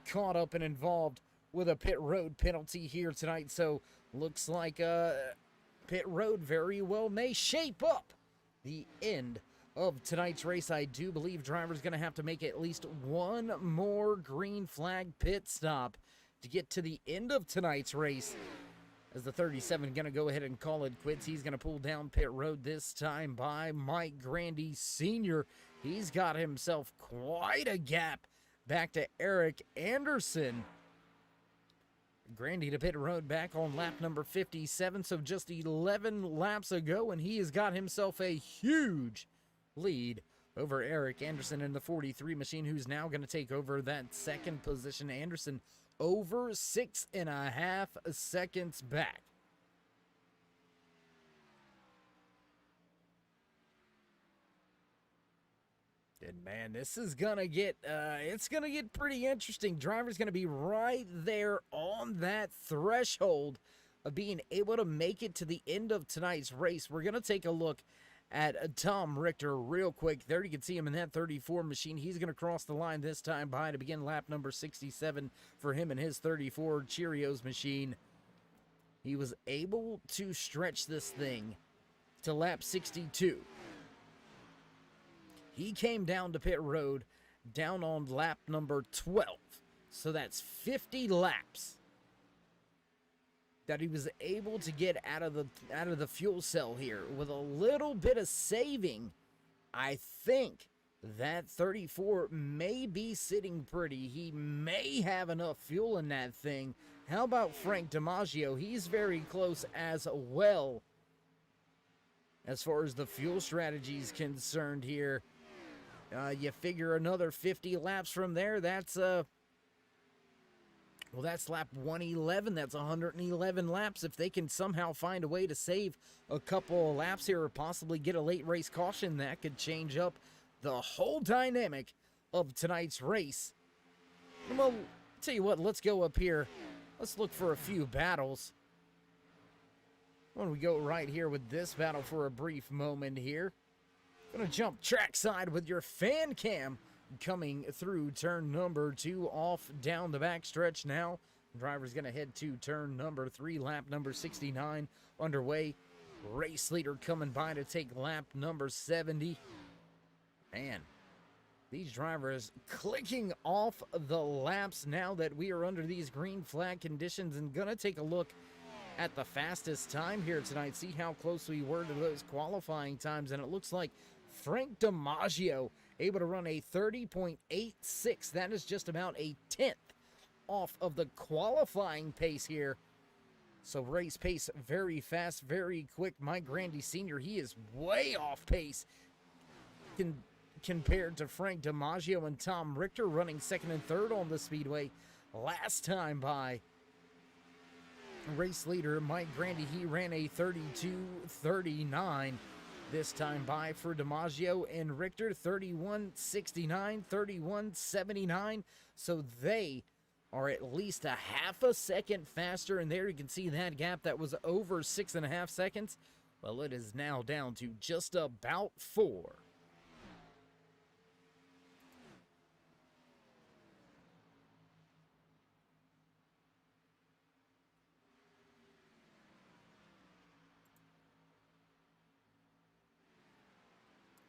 Speaker 2: caught up and involved with a pit road penalty here tonight. So looks like pit road very well may shape up the end of tonight's race. I do believe drivers going to have to make at least one more green flag pit stop to get to the end of tonight's race. As the 37 going to go ahead and call it quits. He's going to pull down pit road this time by Mike Grandy Sr. He's got himself quite a gap back to Eric Anderson. Grandy to pit road back on lap number 57, so just 11 laps ago, and he has got himself a huge lead over Eric Anderson in the 43 machine, who's now going to take over that second position. Anderson over 6.5 seconds back. And man, this is gonna get it's gonna get pretty interesting. Driver's gonna be right there on that threshold of being able to make it to the end of tonight's race. We're gonna take a look at Tom Richter real quick. There you can see him in that 34 machine. He's gonna cross the line this time by to begin lap number 67 for him and his 34 Cheerios machine. He was able to stretch this thing to lap 62. He came down to pit road down on lap number 12. So that's 50 laps that he was able to get out of the fuel cell here. With a little bit of saving, I think that 34 may be sitting pretty. He may have enough fuel in that thing. How about Frank DiMaggio? He's very close as well as far as the fuel strategy is concerned here. You figure another 50 laps from there, that's well, that's lap 111. That's 111 laps. If they can somehow find a way to save a couple of laps here or possibly get a late race caution, that could change up the whole dynamic of tonight's race. Well, tell you what, let's go up here. Let's look for a few battles. Why don't we go right here with this battle for a brief moment here. Gonna jump trackside with your fan cam coming through turn number 2 off down the back stretch now. Driver's gonna head to turn number 3, lap number 69 underway. Race leader coming by to take lap number 70. Man, these drivers clicking off the laps now that we are under these green flag conditions, and gonna take a look at the fastest time here tonight. See how close we were to those qualifying times, and it looks like Frank DiMaggio able to run a 30.86. That is just about a 10th off of the qualifying pace here. So race pace very fast, very quick. Mike Grandy Sr., he is way off pace compared to Frank DiMaggio and Tom Richter running second and third on the speedway. Last time by race leader Mike Grandy, he ran a 32.39. This time by for DiMaggio and Richter, 31.69, 31.79. So they are at least a half a second faster. And there you can see that gap that was over 6.5 seconds. Well, it is now down to just about 4.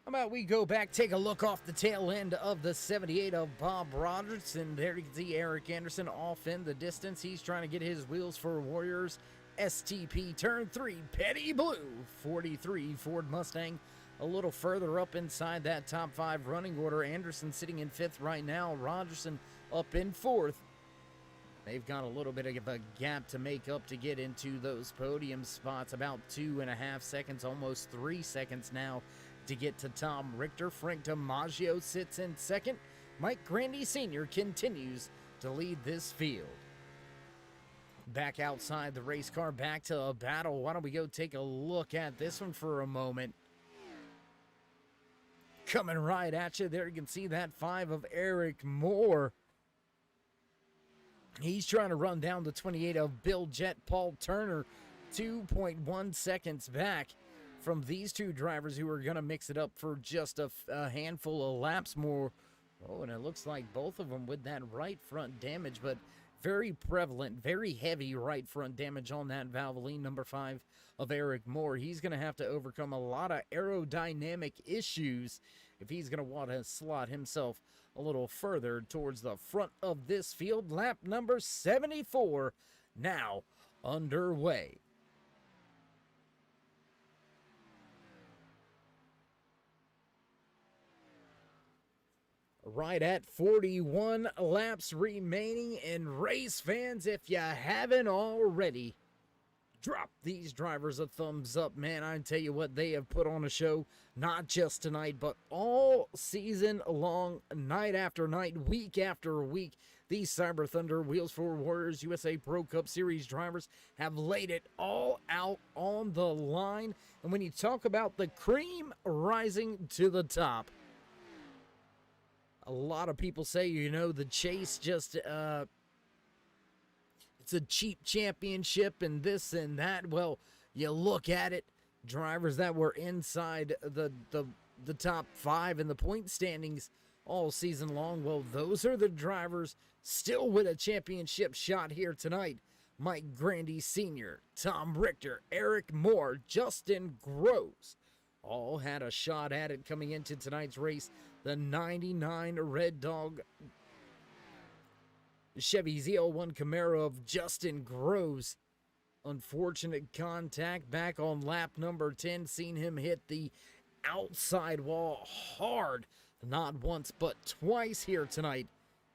Speaker 2: How about we go back, take a look off the tail end of the 78 of Bob Robertson. There you can see Eric Anderson off in the distance. He's trying to get his wheels for Warriors. STP turn 3, Petty Blue, 43 Ford Mustang. A little further up inside that top 5 running order. Anderson sitting in 5th right now. Rogerson up in 4th. They've got a little bit of a gap to make up to get into those podium spots. About 2.5 seconds, almost 3 seconds now to get to Tom Richter. Frank DiMaggio sits in 2nd. Mike Grandy Sr. continues to lead this field. Back outside the race car, back to a battle. Why don't we go take a look at this one for a moment? Coming right at you. There you can see that 5 of Eric Moore. He's trying to run down the 28 of Bill Jet Paul Turner. 2.1 seconds back from these two drivers who are going to mix it up for just a handful of laps more. Oh, and it looks like both of them with that right front damage, but very prevalent, very heavy right front damage on that Valvoline. Number 5 of Eric Moore. He's going to have to overcome a lot of aerodynamic issues if he's going to want to slot himself a little further towards the front of this field. Lap number 74 now underway. right at 41 laps remaining. And race fans, if you haven't already, drop these drivers a thumbs up, man. I tell you what, they have put on a show, not just tonight, but all season long, night after night, week after week. These Cyber Thunder Wheels for Warriors USA Pro Cup Series drivers have laid it all out on the line. And when you talk about the cream rising to the top, a lot of people say, you know, the chase just, it's a cheap championship and this and that. Well, you look at it, drivers that were inside the top 5 in the point standings all season long, well, those are the drivers still with a championship shot here tonight. Mike Grandy Sr., Tom Richter, Eric Moore, Justin Groves all had a shot at it coming into tonight's race. The 99 Red Dog Chevy ZL1 Camaro of Justin Groves. Unfortunate contact back on lap number 10. Seen him hit the outside wall hard, not once but twice here tonight.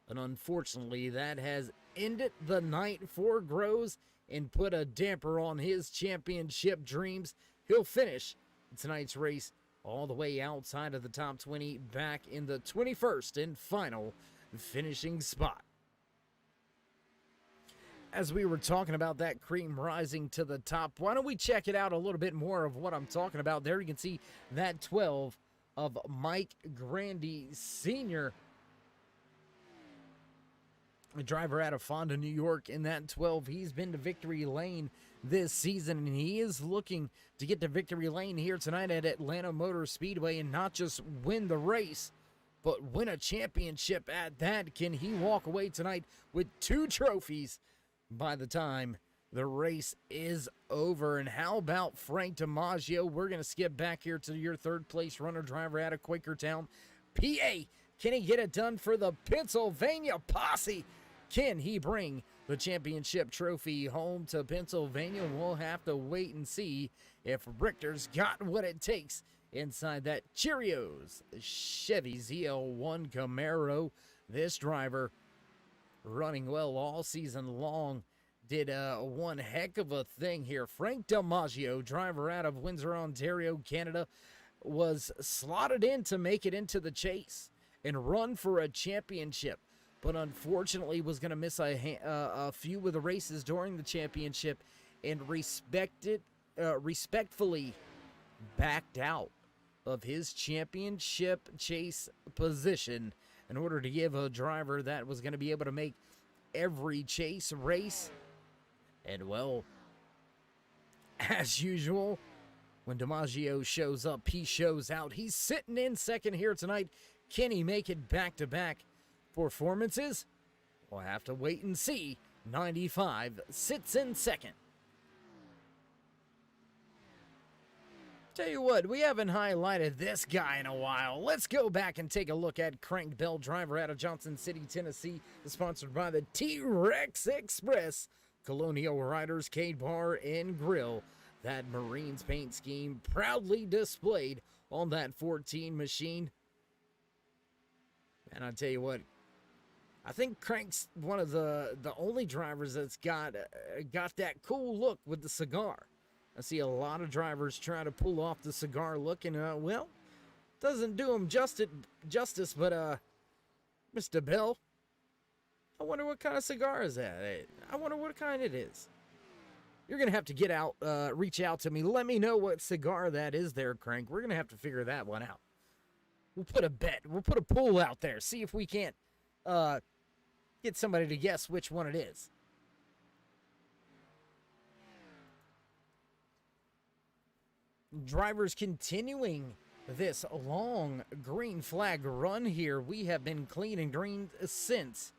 Speaker 2: And unfortunately, that has ended the night for Groves and put a damper on his championship dreams. He'll finish tonight's race all the way outside of the top 20, back in the 21st and final finishing spot. As we were talking about that cream rising to the top, why don't we check it out a little bit more of what I'm talking about there. You can see that 12 of Mike Grandy Sr., a driver out of Fonda, New York. In that 12, he's been to victory lane this season, and he is looking to get to victory lane here tonight at Atlanta Motor Speedway and not just win the race, but win a championship at that. Can he walk away tonight with 2 trophies by the time the race is over? And how about Frank DiMaggio? We're going to skip back here to your third place runner driver out of Quakertown, PA. Can he get it done for the Pennsylvania posse? Can he bring the championship trophy home to Pennsylvania? We'll have to wait and see if Richter's got what it takes inside that Cheerios Chevy ZL1 Camaro. This driver running well all season long, did one heck of a thing here. Frank DiMaggio, driver out of Windsor, Ontario, Canada, was slotted in to make it into the chase and run for a championship, but unfortunately was going to miss a few of the races during the championship and respectfully backed out of his championship chase position in order to give a driver that was going to be able to make every chase race. And well, as usual, when DiMaggio shows up, he shows out. He's sitting in second here tonight. Can he make it back-to-back performances? We'll have to wait and see. 95 sits in second. Tell you what, we haven't highlighted this guy in a while. Let's go back and take a look at Crank Bell, driver out of Johnson City, Tennessee, sponsored by the T-Rex Express, Colonial Riders, Cade Bar, and Grill. That Marines paint scheme proudly displayed on that 14 machine. And I tell you what, I think Crank's one of the only drivers that's got that cool look with the cigar. I see a lot of drivers trying to pull off the cigar look, and well, doesn't do him justice. But Mr. Bell, I wonder what kind of cigar is that. I wonder what kind it is. You're gonna have to reach out to me. Let me know what cigar that is there, Crank. We're gonna have to figure that one out. We'll put a bet. We'll put a poll out there. See if we can't get somebody to guess which one it is. Drivers continuing this long green flag run here. We have been clean and green since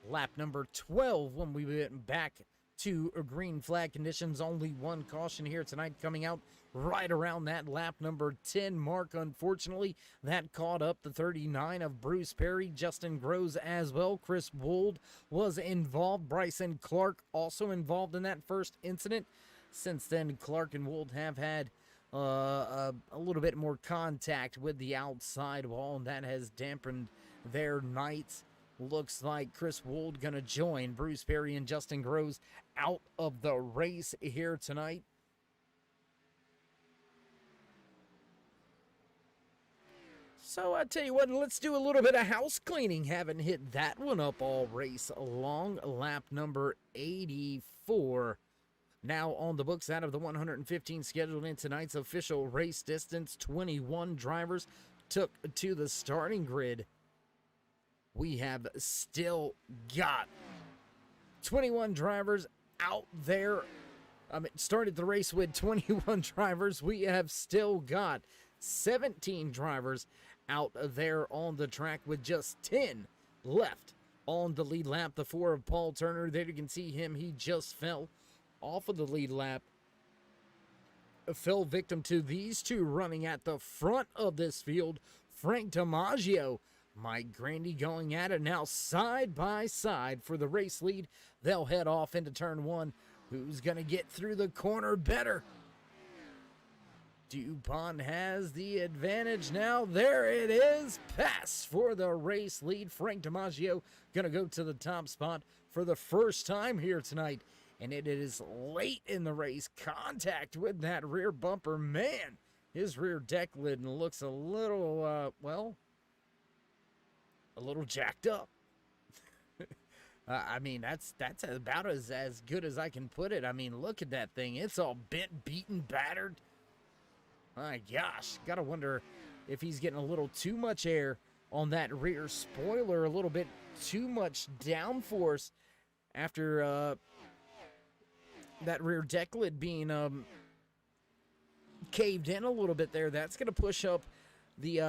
Speaker 2: lap number 12 when we went back to green flag conditions. Only one caution here tonight coming out right around that lap number 10 mark. Unfortunately, that caught up the 39 of Bruce Perry, Justin Groves as well. Chris Wold was involved. Bryson Clark also involved in that first incident. Since then, Clark and Wold have had a little bit more contact with the outside wall, and that has dampened their nights. Looks like Chris Wold going to join Bruce Perry and Justin Groves out of the race here tonight. So I tell you what, let's do a little bit of house cleaning. Haven't hit that one up all race long. Lap number 84. Now on the books out of the 115 scheduled in tonight's official race distance. 21 drivers took to the starting grid. We have still got 21 drivers out there. Started the race with 21 drivers. We have still got 17 drivers out there on the track with just 10 left on the lead lap. The 4 of Paul Turner. There you can see him. He just fell off of the lead lap. Fell victim to these two running at the front of this field. Frank DiMaggio, Mike Grandy going at it now side by side for the race lead. They'll head off into turn 1. Who's going to get through the corner better? DuPont has the advantage now. There it is. Pass for the race lead. Frank DiMaggio going to go to the top spot for the first time here tonight. And it is late in the race. Contact with that rear bumper. Man, his rear deck lid looks a little, a little jacked up. That's about as good as I can put it. I mean, look at that thing. It's all bent, beaten, battered. My gosh, gotta wonder if he's getting a little too much air on that rear spoiler, a little bit too much downforce after that rear deck lid being caved in a little bit there. That's gonna push up the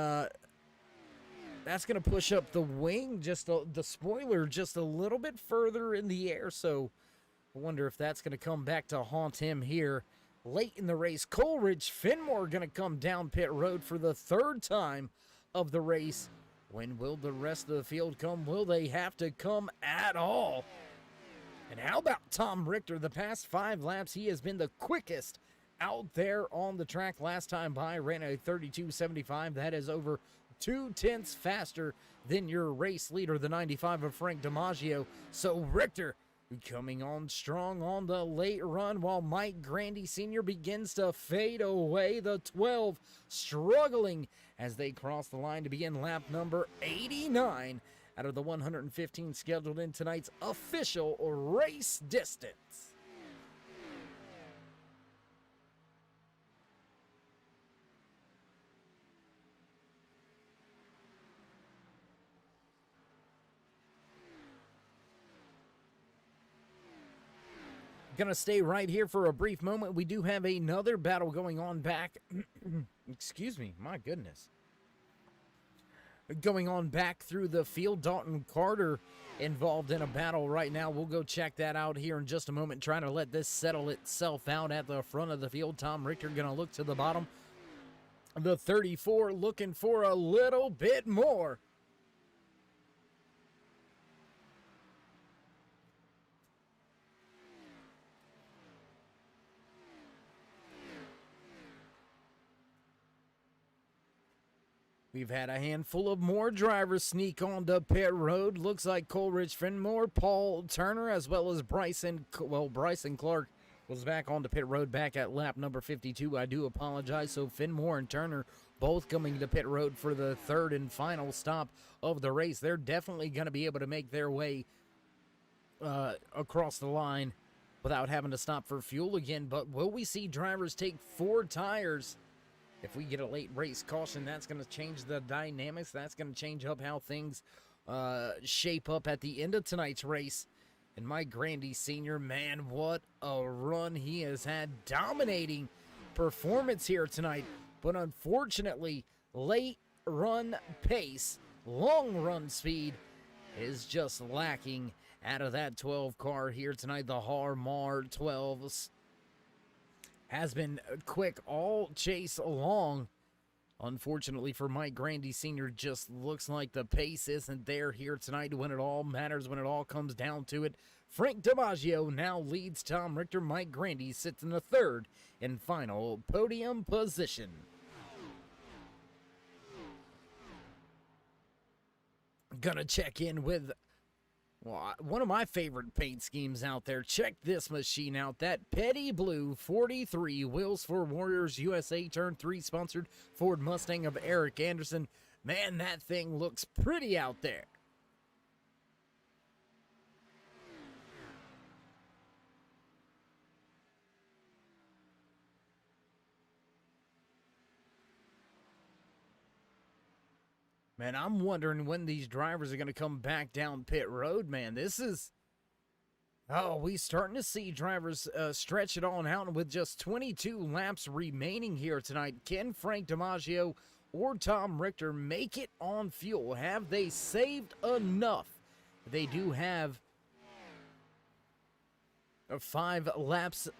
Speaker 2: wing, the spoiler just a little bit further in the air. So I wonder if that's gonna come back to haunt him here late in the race. Coleridge Finmore going to come down pit road for the third time of the race. When will the rest of the field come? Will they have to come at all? And how about Tom Richter? The past 5 laps, he has been the quickest out there on the track. Last time by, ran a 32.75. That is over 2/10 faster than your race leader, the 95 of Frank DiMaggio. So Richter coming on strong on the late run while Mike Grandy Sr. begins to fade away. The 12 struggling as they cross the line to begin lap number 89 out of the 115 scheduled in tonight's official race distance. Gonna stay right here for a brief moment. We do have another battle going on back. Excuse me, my goodness. Going on back through the field. Dalton Carter involved in a battle right now. We'll go check that out here in just a moment. Trying to let this settle itself out at the front of the field. Tom Richter gonna look to the bottom. The 34 looking for a little bit more. We've had a handful of more drivers sneak onto pit road. Looks like Coleridge Finmore, Paul Turner, as well as Bryson Clark was back onto pit road back at lap number 52. I do apologize. So Finmore and Turner both coming to pit road for the third and final stop of the race. They're definitely going to be able to make their way across the line without having to stop for fuel again. But will we see drivers take 4 tires? If we get a late race caution, that's going to change the dynamics. That's going to change up how things shape up at the end of tonight's race. And Mike Grandy Sr., man, what a run he has had. Dominating performance here tonight. But unfortunately, late run pace, long run speed is just lacking out of that 12 car here tonight. The Harmar 12 has been quick all chase along. Unfortunately for Mike Grandy Sr., just looks like the pace isn't there here tonight when it all matters, when it all comes down to it. Frank DiMaggio now leads Tom Richter. Mike Grandy sits in the third and final podium position. Gonna check in with one of my favorite paint schemes out there. Check this machine out. That Petty Blue 43 Wheels for Warriors USA Turn 3 sponsored Ford Mustang of Eric Anderson. Man, that thing looks pretty out there. Man, I'm wondering when these drivers are going to come back down pit road, man. This is... Oh, we starting to see drivers stretch it on out, and with just 22 laps remaining here tonight, can Frank DiMaggio or Tom Richter make it on fuel? Have they saved enough? They do have 5 laps,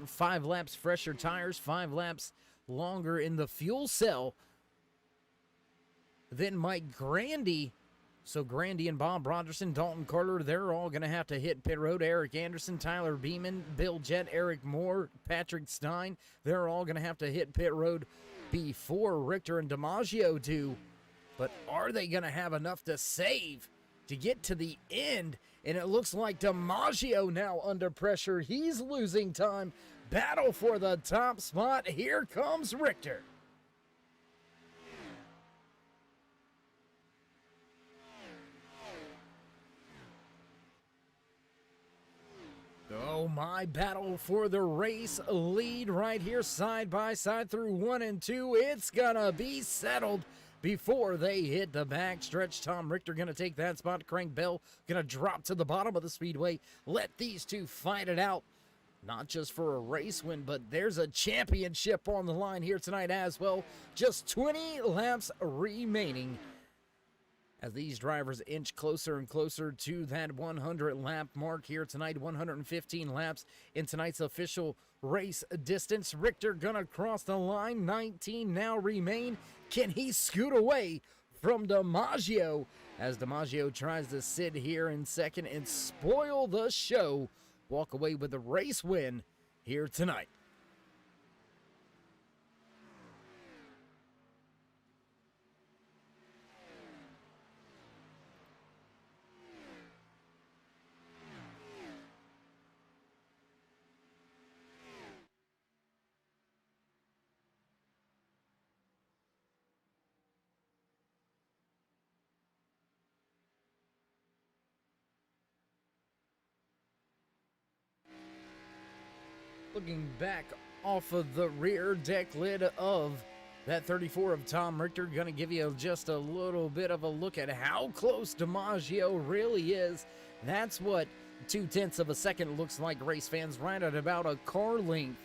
Speaker 2: 5 laps fresher tires, 5 laps longer in the fuel cell. Then Mike Grandy. So Grandy and Bob Rogerson, Dalton Carter, they're all going to have to hit pit road. Eric Anderson, Tyler Beeman, Bill Jett, Eric Moore, Patrick Stein, they're all going to have to hit pit road before Richter and DiMaggio do. But are they going to have enough to save to get to the end? And it looks like DiMaggio now under pressure. He's losing time. Battle for the top spot. Here comes Richter. Oh, my battle for the race lead right here, side by side through 1 and 2. It's gonna be settled before they hit the back stretch. Tom Richter gonna take that spot. Crank Bell gonna drop to the bottom of the speedway. Let these two fight it out. Not just for a race win, but there's a championship on the line here tonight as well. Just 20 laps remaining as these drivers inch closer and closer to that 100-lap mark here tonight. 115 laps in tonight's official race distance. Richter gonna cross the line. 19 now remain. Can he scoot away from DiMaggio as DiMaggio tries to sit here in second and spoil the show? Walk away with the race win here tonight. Looking back off of the rear deck lid of that 34 of Tom Richter, gonna give you just a little bit of a look at how close DiMaggio really is. That's what 0.2 of a second looks like, race fans, right at about a car length.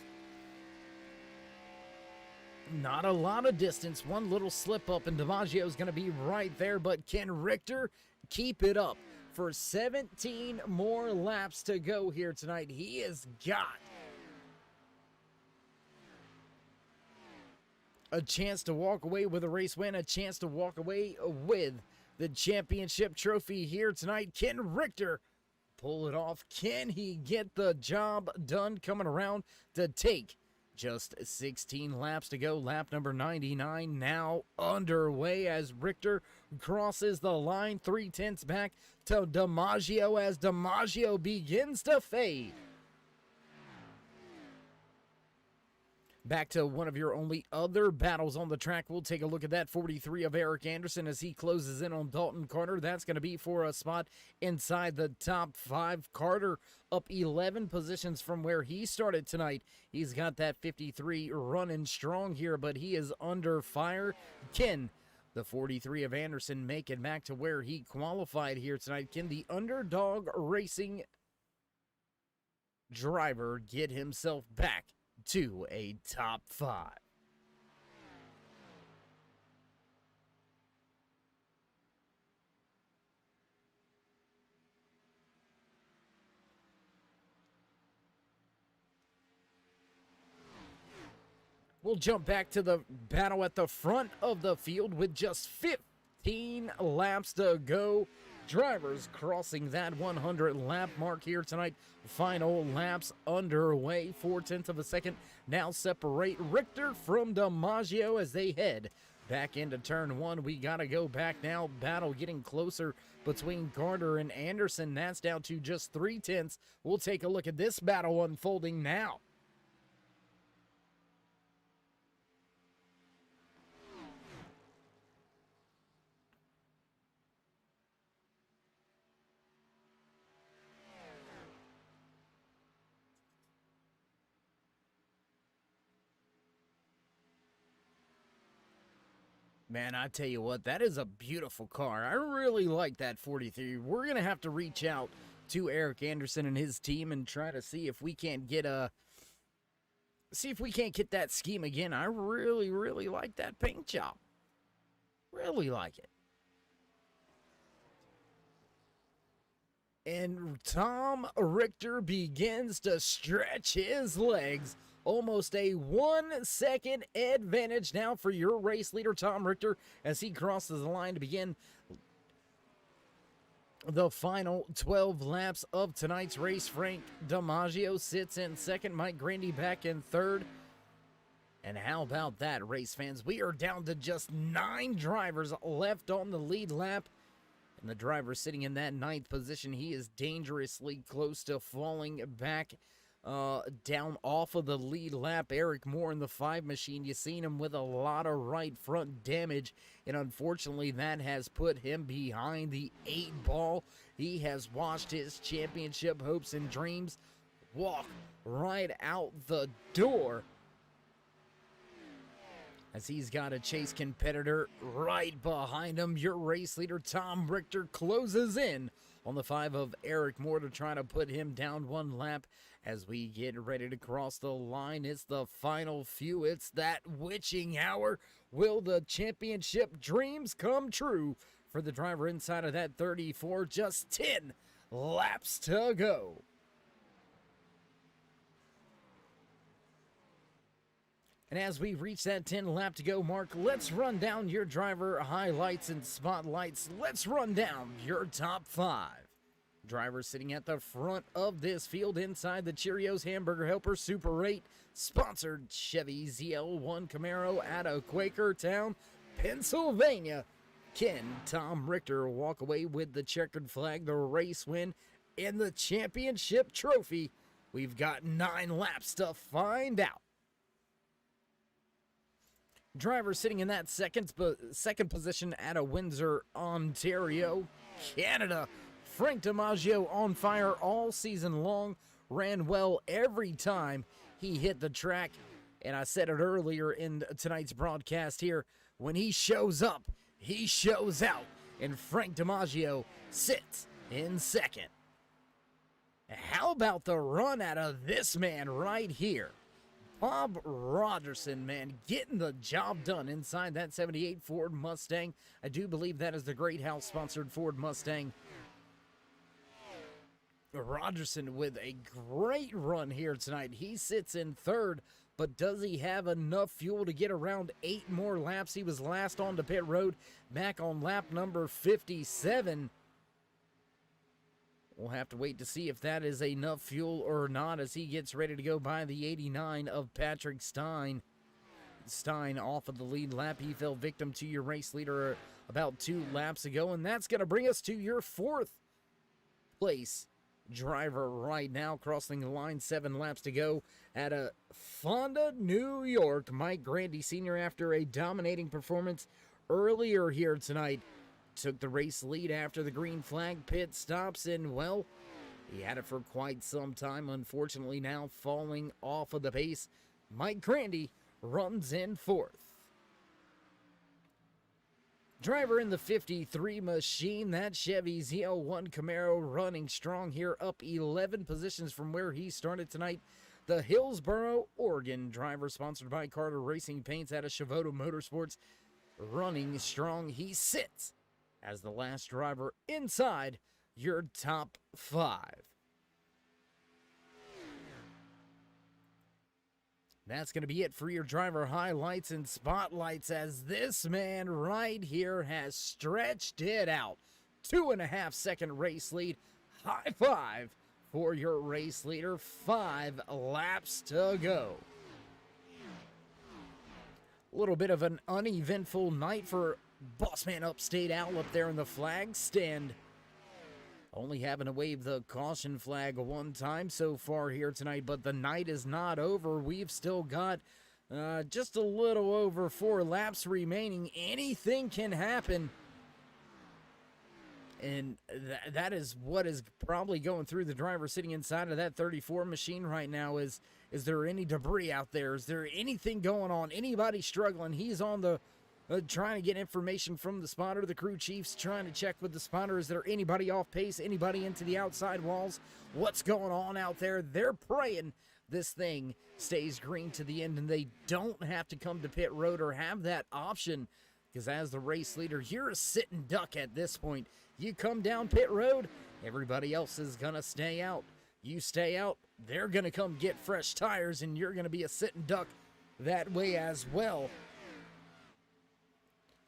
Speaker 2: Not a lot of distance, one little slip up and DiMaggio's gonna be right there, but can Richter keep it up for 17 more laps to go here tonight? He has got a chance to walk away with a race win, a chance to walk away with the championship trophy here tonight. Can Richter pull it off? Can he get the job done coming around to take just 16 laps to go? Lap number 99 now underway as Richter crosses the line. 0.3 back to DiMaggio as DiMaggio begins to fade. Back to one of your only other battles on the track. We'll take a look at that 43 of Eric Anderson as he closes in on Dalton Carter. That's going to be for a spot inside the top 5. Carter up 11 positions from where he started tonight. He's got that 53 running strong here, but he is under fire. Can the 43 of Anderson make it back to where he qualified here tonight? Can the Underdog Racing driver get himself back to a top 5? We'll jump back to the battle at the front of the field with just 15 laps to go. Drivers crossing that 100-lap mark here tonight. Final laps underway. 0.4 of a second now separate Richter from DiMaggio as they head back into turn one. We got to go back now. Battle getting closer between Carter and Anderson. That's down to just 3/10. We'll take a look at this battle unfolding now. Man, I tell you what, that is a beautiful car. I really like that 43. We're going to have to reach out to Eric Anderson and his team and try to see if we can't get that scheme again. I really, really like that paint job. Really like it. And Tom Richter begins to stretch his legs. Almost a 1 second advantage now for your race leader, Tom Richter, as he crosses the line to begin the final 12 laps of tonight's race. Frank DiMaggio sits in second, Mike Grandy back in third. And how about that, race fans? We are down to just 9 drivers left on the lead lap. And the driver sitting in that 9th position, he is dangerously close to falling back down off of the lead lap. Eric Moore in the 5 machine, you seen him with a lot of right front damage, and unfortunately that has put him behind the 8 ball. He has watched his championship hopes and dreams walk right out the door, as he's got a chase competitor right behind him. Your race leader, Tom Richter, closes in on the 5 of Eric Moore to try to put him down 1 lap. As we get ready to cross the line, it's the final few. It's that witching hour. Will the championship dreams come true for the driver inside of that 34? Just 10 laps to go. And as we reach that 10 lap to go mark, let's run down your driver highlights and spotlights. Let's run down your top 5. Drivers sitting at the front of this field inside the Cheerios Hamburger Helper Super 8 sponsored Chevy ZL1 Camaro out of Quakertown, Pennsylvania. Can Tom Richter walk away with the checkered flag, the race win, and the championship trophy? We've got 9 laps to find out. Driver sitting in that second position out of Windsor, Ontario, Canada. Frank DiMaggio on fire all season long, ran well every time he hit the track. And I said it earlier in tonight's broadcast here, when he shows up, he shows out. And Frank DiMaggio sits in second. How about the run out of this man right here? Bob Rogerson, man, getting the job done inside that 78 Ford Mustang. I do believe that is the Great House-sponsored Ford Mustang. Rogerson with a great run here tonight. He sits in third, but does he have enough fuel to get around 8 more laps? He was last on to pit road back on lap number 57. We'll have to wait to see if that is enough fuel or not as he gets ready to go by the 89 of Patrick Stein. Stein off of the lead lap. He fell victim to your race leader about 2 laps ago, and that's going to bring us to your 4th place driver right now, crossing the line, 7 laps to go at a Fonda, New York. Mike Grandy Sr., after a dominating performance earlier here tonight, took the race lead after the green flag pit stops, and well, he had it for quite some time. Unfortunately, now falling off of the pace, Mike Grandy runs in 4th. Driver in the 53 machine, that Chevy ZL1 Camaro, running strong here, up 11 positions from where he started tonight. The Hillsboro, Oregon driver, sponsored by Carter Racing Paints out of Chavoto Motorsports, running strong. He sits as the last driver inside your top 5. That's going to be it for your driver highlights and spotlights, as this man right here has stretched it out. 2.5 second race lead. High five for your race leader. 5 laps to go. A little bit of an uneventful night for Bossman Upstate Owl up there in the flag stand. Only having to wave the caution flag one time so far here tonight, but the night is not over. We've still got just a little over 4 laps remaining. Anything can happen. And that is what is probably going through the driver sitting inside of that 34 machine right now. Is there any debris out there? Is there anything going on? Anybody struggling? He's on the trying to get information from the spotter. The crew chief's trying to check with the spotter. Is there anybody off pace? Anybody into the outside walls? What's going on out there? They're praying this thing stays green to the end and they don't have to come to pit road or have that option. Because as the race leader, you're a sitting duck at this point. You come down pit road, everybody else is going to stay out. You stay out, they're going to come get fresh tires, and you're going to be a sitting duck that way as well.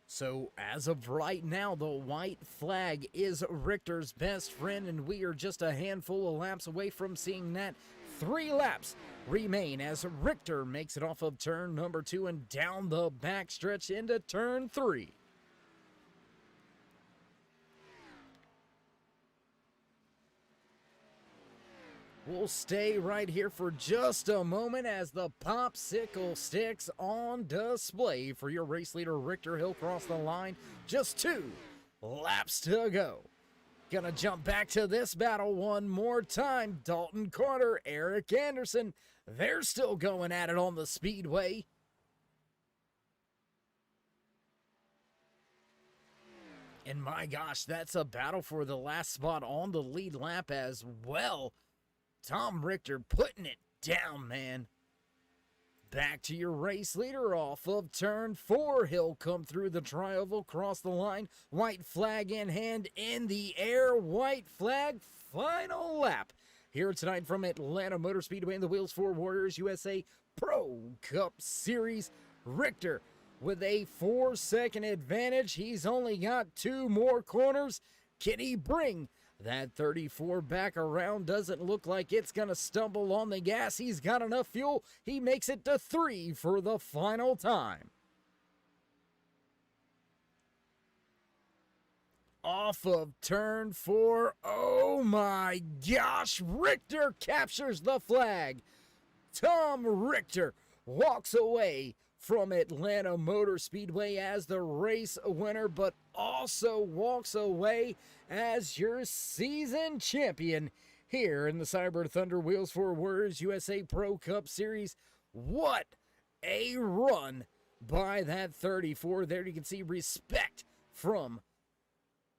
Speaker 2: So as of right now, the white flag is Richter's best friend, and we are just a handful of laps away from seeing that. 3 laps remain as Richter makes it off of turn number 2 and down the backstretch into turn 3. We'll stay right here for just a moment as the popsicle sticks on display for your race leader, Richter. He'll cross the line. Just 2 laps to go. Gonna jump back to this battle one more time. Dalton Carter, Eric Anderson, they're still going at it on the speedway. And my gosh, that's a battle for the last spot on the lead lap as well. Tom Richter putting it down, man. Back to your race leader off of turn 4. He'll come through the tri-oval, cross the line. White flag in hand, in the air. White flag, final lap. Here tonight from Atlanta Motor Speedway in the Wheels for Warriors USA Pro Cup Series. Richter with a 4-second advantage. He's only got 2 more corners. Can he bring that 34 back around? Doesn't look like it's going to stumble on the gas. He's got enough fuel. He makes it to 3 for the final time. Off of turn 4. Oh my gosh. Richter captures the flag. Tom Richter walks away from Atlanta Motor Speedway as the race winner, but also walks away as your season champion here in the Cyber Thunder Wheels for Warriors USA Pro Cup Series. What a run by that 34. There you can see respect from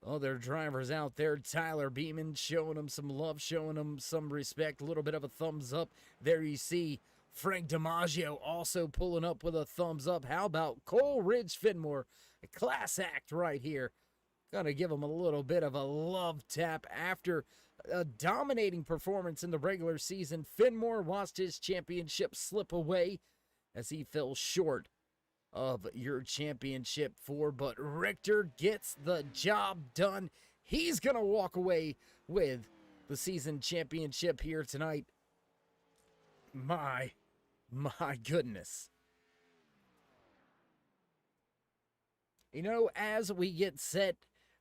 Speaker 2: other drivers out there. Tyler Beeman showing him some love, showing him some respect, a little bit of a thumbs up. There you see Frank DiMaggio also pulling up with a thumbs up. How about Cole Ridge Fenmore? A class act right here. Gonna give him a little bit of a love tap after a dominating performance in the regular season. Fenmore watched his championship slip away as he fell short of your championship 4, but Richter gets the job done. He's gonna walk away with the season championship here tonight. My goodness. You know, as we get set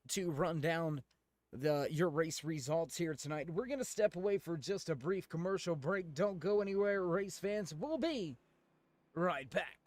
Speaker 2: to run down your race results here tonight, we're going to step away for just a brief commercial break. Don't go anywhere, race fans. We'll be right back.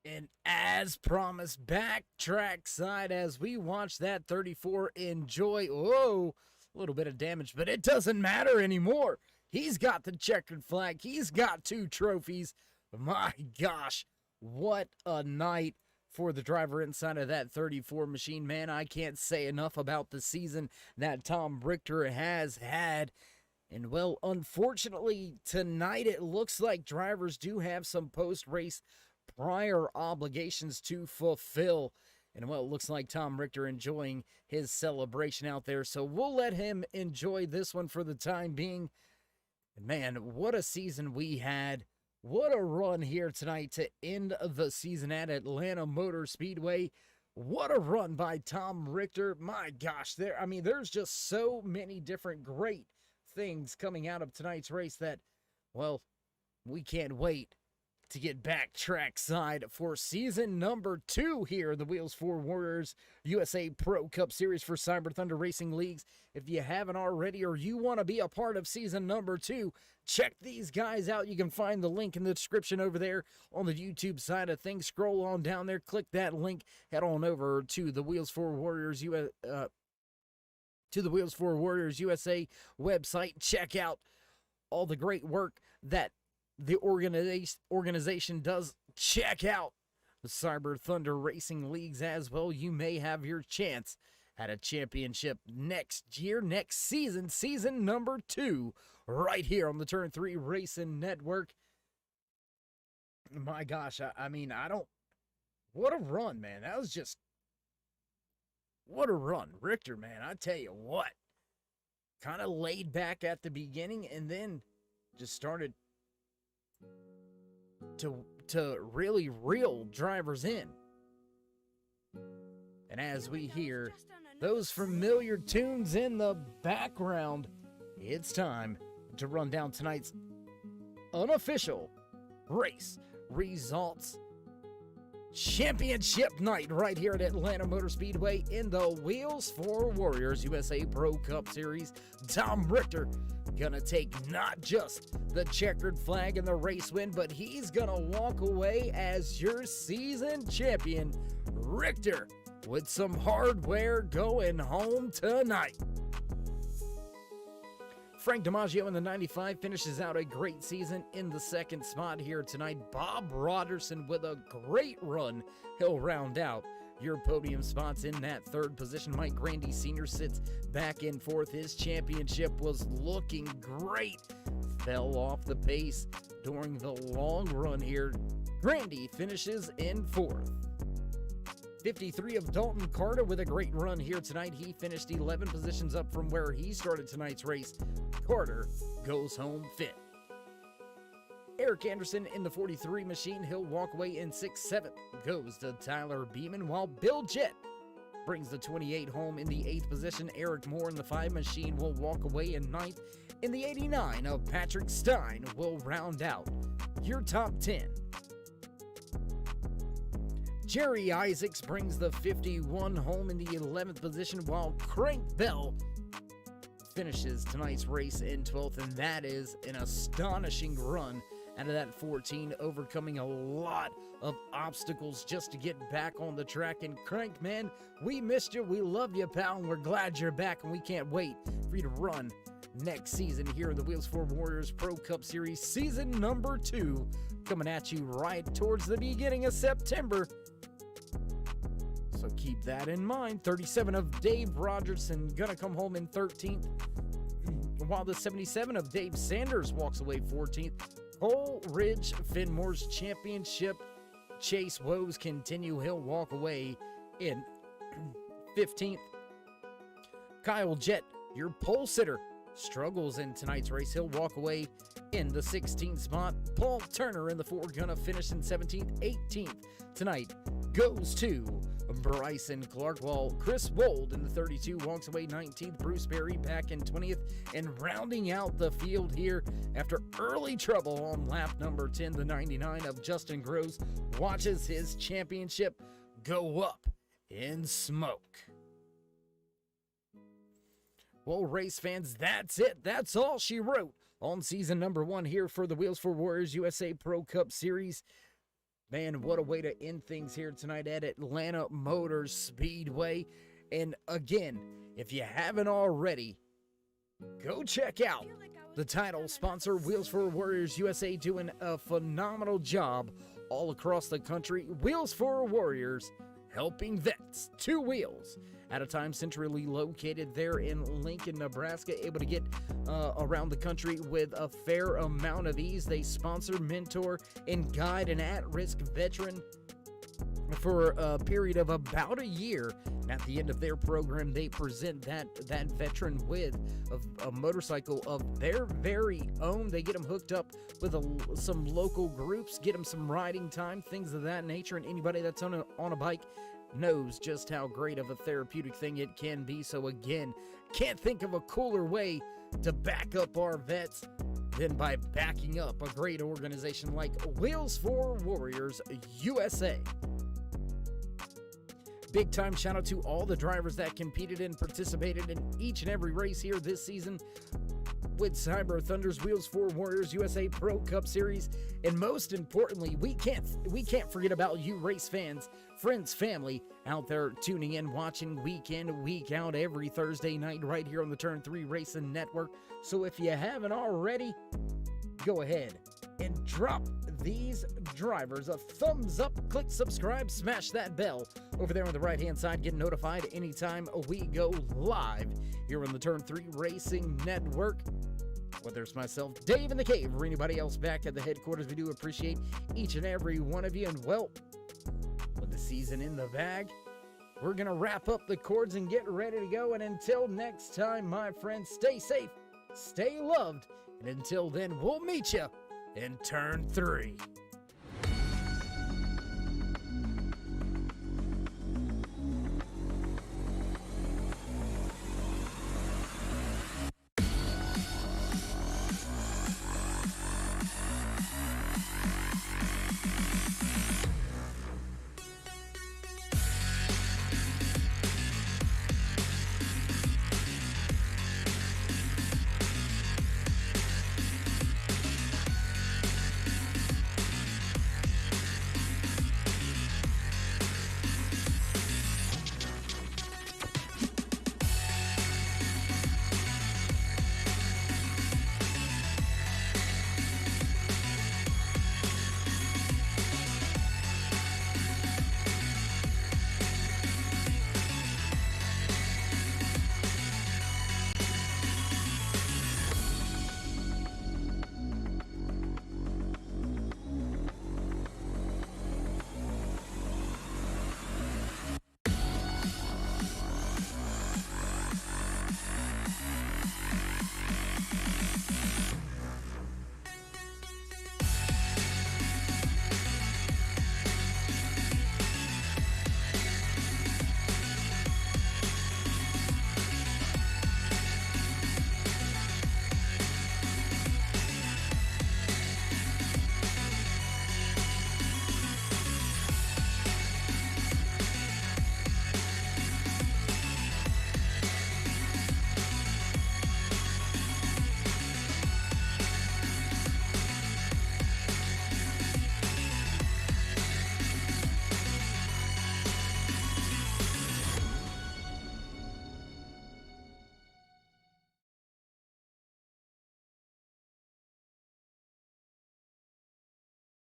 Speaker 2: And as promised, back trackside as we watch that 34 enjoy. Whoa, a little bit of damage, but it doesn't matter anymore. He's got the checkered flag. He's got 2 trophies. My gosh, what a night for the driver inside of that 34 machine. Man, I can't say enough about the season that Tom Richter has had. And, well, unfortunately, tonight it looks like drivers do have some post-race prior obligations to fulfill. And, well, it looks like Tom Richter enjoying his celebration out there. So we'll let him enjoy this one for the time being. And, man, what a season we had. What a run here tonight to end the season at Atlanta Motor Speedway. What a run by Tom Richter. My gosh, there's just so many different great things coming out of tonight's race that, well, we can't wait to get back trackside for season number 2 here in the Wheels for Warriors USA Pro Cup Series for Cyber Thunder Racing Leagues. If you haven't already or you want to be a part of season number 2, check these guys out. You can find the link in the description over there on the YouTube side of things. Scroll on down there, click that link, head on over to the Wheels for Warriors USA website. Check out all the great work that the organization does. Check out the Cyber Thunder Racing Leagues as well. You may have your chance at a championship next year, next season, season number 2, right here on the Turn 3 Racing Network. My gosh, what a run, man. That was just, what a run. Richter, man, I tell you what, kind of laid back at the beginning and then just started to really reel drivers in. And as we hear those familiar tunes in the background, it's time to run down tonight's unofficial race results. Championship night right here at Atlanta Motor Speedway in the Wheels for Warriors USA Pro Cup Series. Tom Richter gonna take not just the checkered flag and the race win, but he's gonna walk away as your season champion. Richter with some hardware going home tonight. Frank DiMaggio in the 95 finishes out a great season in the second spot here tonight. Bob Roderson with a great run. He'll round out your podium spots in that third position. Mike Grandy Sr. sits back in fourth. His championship was looking great. Fell off the pace during the long run here. Grandy finishes in fourth. 53 of Dalton Carter with a great run here tonight. He finished 11 positions up from where he started tonight's race. Carter goes home fifth. Eric Anderson in the 43 machine. He'll walk away in 6th. 7th goes to Tyler Beeman, while Bill Jett brings the 28 home in the 8th position. Eric Moore in the 5 machine will walk away in 9th. In the 89 of Patrick Stein will round out your top 10. Jerry Isaacs brings the 51 home in the 11th position, while Crank Bell finishes tonight's race in 12th, and that is an astonishing run out of that 14, overcoming a lot of obstacles just to get back on the track. And Crank, man, we missed you, we love you, pal, and we're glad you're back, and we can't wait for you to run next season here in the Wheels for Warriors Pro Cup Series, season number 2, coming at you right towards the beginning of September. So keep that in mind. 37 of Dave Rogerson gonna come home in 13th, while the 77 of Dave Sanders walks away 14th. Cole Ridge Finmore's championship chase woes continue. He'll walk away in 15th. Kyle Jett, your pole sitter, struggles in tonight's race. He'll walk away in the 16th spot. Paul Turner in the 4 gonna finish in 17th. 18th tonight goes to Bryson Clark, while Chris Wold in the 32 walks away 19th. Bruce Berry back in 20th, and rounding out the field here after early trouble on lap number 10, the 99 of Justin Groves watches his championship go up in smoke. Well, race fans, that's it. That's all she wrote on season number 1 here for the Wheels for Warriors USA Pro Cup Series. Man, what a way to end things here tonight at Atlanta Motor Speedway. And again, if you haven't already, go check out the title sponsor, Wheels for Warriors USA, doing a phenomenal job all across the country. Wheels for Warriors, helping vets, 2 wheels at a time, centrally located there in Lincoln, Nebraska, able to get around the country with a fair amount of ease. They sponsor, mentor, and guide an at-risk veteran for a period of about a year. At the end of their program, they present that veteran with a motorcycle of their very own. They get them hooked up with some local groups, get them some riding time, things of that nature, and anybody that's on a bike knows just how great of a therapeutic thing it can be. So again, can't think of a cooler way to back up our vets than by backing up a great organization like Wheels for Warriors USA. Big time shout out to all the drivers that competed and participated in each and every race here this season with Cyber Thunder's Wheels for Warriors USA Pro Cup Series. And most importantly, we can't forget about you race fans, friends, family out there tuning in, watching week in, week out, every Thursday night right here on the Turn 3 Racing Network. So if you haven't already, go ahead and drop these drivers a thumbs up, click subscribe, smash that bell over there on the right hand side, get notified anytime we go live here on the Turn 3 Racing Network. Whether it's myself, Dave in the Cave, or anybody else back at the headquarters, we do appreciate each and every one of you. And well, with the season in the bag, we're gonna wrap up the cords and get ready to go. And until next time, my friends, stay safe, stay loved, and until then, we'll meet you in Turn 3.